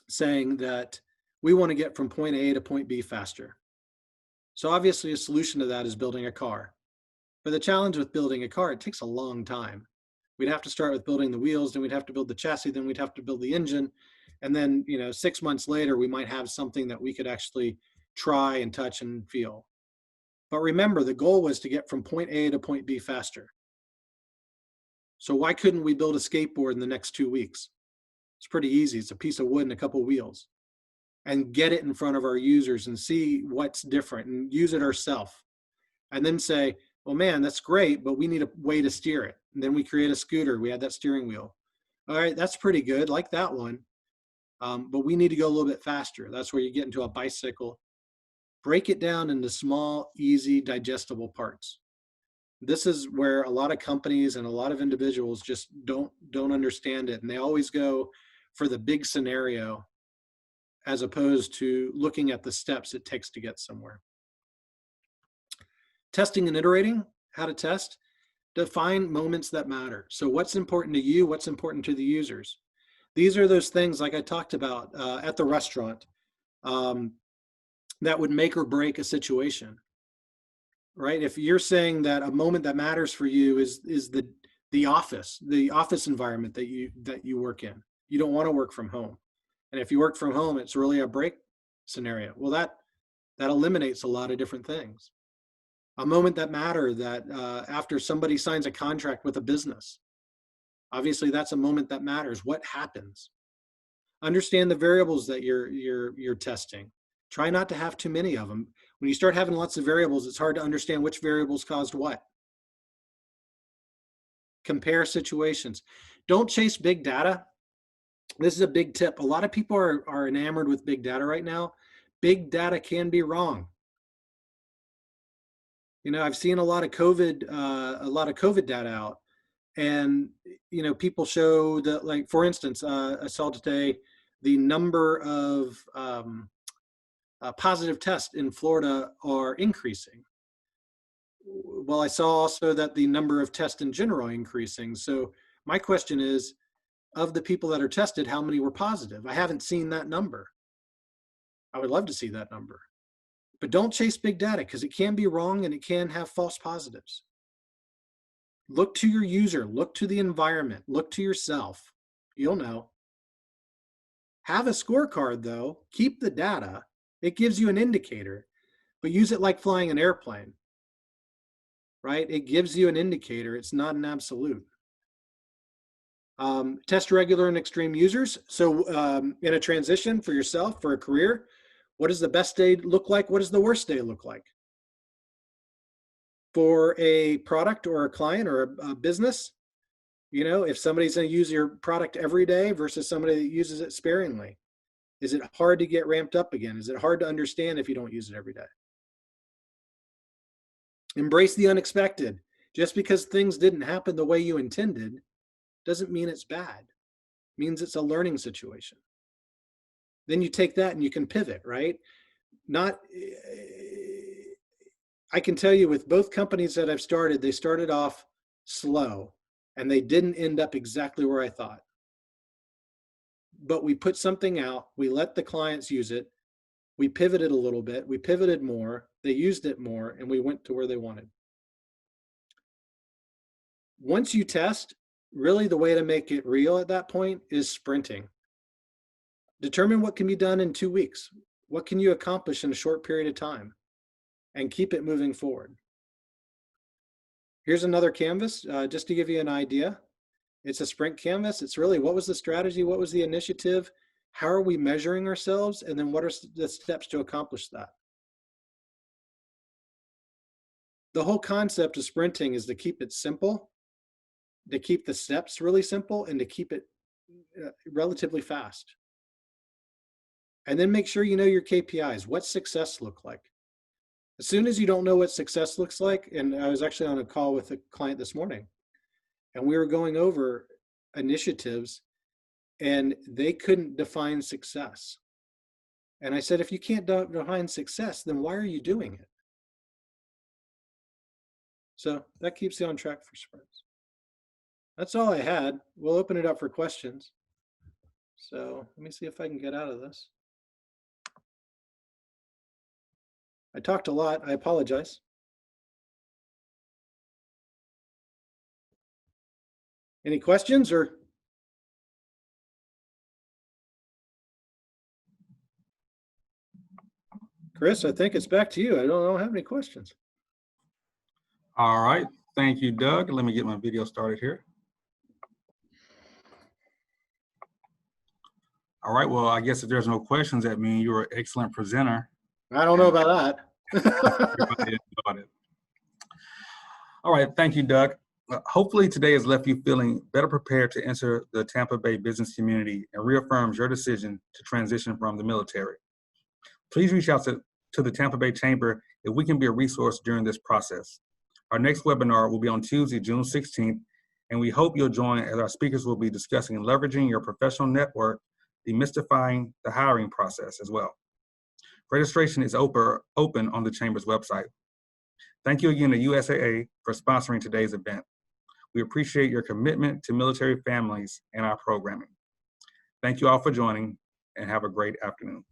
saying that we want to get from point A to point B faster. So obviously a solution to that is building a car. But the challenge with building a car, it takes a long time. We'd have to start with building the wheels, then we'd have to build the chassis, then we'd have to build the engine. And then, 6 months later, we might have something that we could actually try and touch and feel. But remember, the goal was to get from point A to point B faster. So why couldn't we build a skateboard in the next 2 weeks? It's pretty easy. It's a piece of wood and a couple of wheels. And get it in front of our users and see what's different and use it ourselves. And then say, well, man, that's great, but we need a way to steer it. And then we create a scooter. We had that steering wheel. All right, that's pretty good. Like that one. But we need to go a little bit faster. That's where you get into a bicycle. Break it down into small, easy, digestible parts. This is where a lot of companies and a lot of individuals just don't understand it. And they always go for the big scenario as opposed to looking at the steps it takes to get somewhere. Testing and iterating, how to test, define moments that matter. So what's important to you, what's important to the users? These are those things like I talked about at the restaurant that would make or break a situation. Right? If you're saying that a moment that matters for you is the office environment that you work in. You don't want to work from home. And if you work from home, it's really a break scenario. Well, that eliminates a lot of different things. A moment that matter, that after somebody signs a contract with a business, obviously that's a moment that matters. What happens? Understand the variables that you're testing. Try not to have too many of them. When you start having lots of variables, it's hard to understand which variables caused what. Compare situations. Don't chase big data. This is a big tip. A lot of people are enamored with big data right now. Big data can be wrong. You know, I've seen a lot of COVID data out, and you know, people show that, like, for instance, I saw today the number of positive tests in Florida are increasing. Well, I saw also that the number of tests in general are increasing. So my question is, of the people that are tested, how many were positive? I haven't seen that number. I would love to see that number. But don't chase big data, because it can be wrong and it can have false positives. Look to your user, look to the environment, look to yourself. You'll know. Have a scorecard though, keep the data. It gives you an indicator, but use it like flying an airplane, right? It gives you an indicator, it's not an absolute. Test regular and extreme users. So in a transition for yourself, for a career, what does the best day look like? What does the worst day look like? For a product or a client or a business, you know, if somebody's going to use your product every day versus somebody that uses it sparingly, is it hard to get ramped up again? Is it hard to understand if you don't use it every day? Embrace the unexpected. Just because things didn't happen the way you intended doesn't mean it's bad. It means it's a learning situation. Then you take that and you can pivot, right? I can tell you with both companies that I've started, they started off slow and they didn't end up exactly where I thought. But we put something out, we let the clients use it, we pivoted a little bit, we pivoted more, they used it more, and we went to where they wanted. Once you test, really the way to make it real at that point is sprinting. Determine what can be done in 2 weeks. What can you accomplish in a short period of time? And keep it moving forward. Here's another canvas, just to give you an idea. It's a sprint canvas. It's really, what was the strategy? What was the initiative? How are we measuring ourselves? And then what are the steps to accomplish that? The whole concept of sprinting is to keep it simple, to keep the steps really simple, and to keep it relatively fast. And then make sure you know your KPIs. What's success look like? As soon as you don't know what success looks like, and I was actually on a call with a client this morning, and we were going over initiatives, and they couldn't define success. And I said, if you can't define success, then why are you doing it? So that keeps you on track for sprints. That's all I had. We'll open it up for questions. So let me see if I can get out of this. I talked a lot. I apologize. Any questions or? Chris, I think it's back to you. I don't have any questions. All right. Thank you, Doug. Let me get my video started here. All right. Well, I guess if there's no questions, that means you're an excellent presenter. I don't know about Everybody enjoyed it. All right. Thank you, Doug. Hopefully today has left you feeling better prepared to enter the Tampa Bay business community and reaffirms your decision to transition from the military. Please reach out to the Tampa Bay Chamber if we can be a resource during this process. Our next webinar will be on Tuesday, June 16th, and we hope you'll join as our speakers will be discussing leveraging your professional network, demystifying the hiring process as well. Registration is open on the Chamber's website. Thank you again to USAA for sponsoring today's event. We appreciate your commitment to military families and our programming. Thank you all for joining, and have a great afternoon.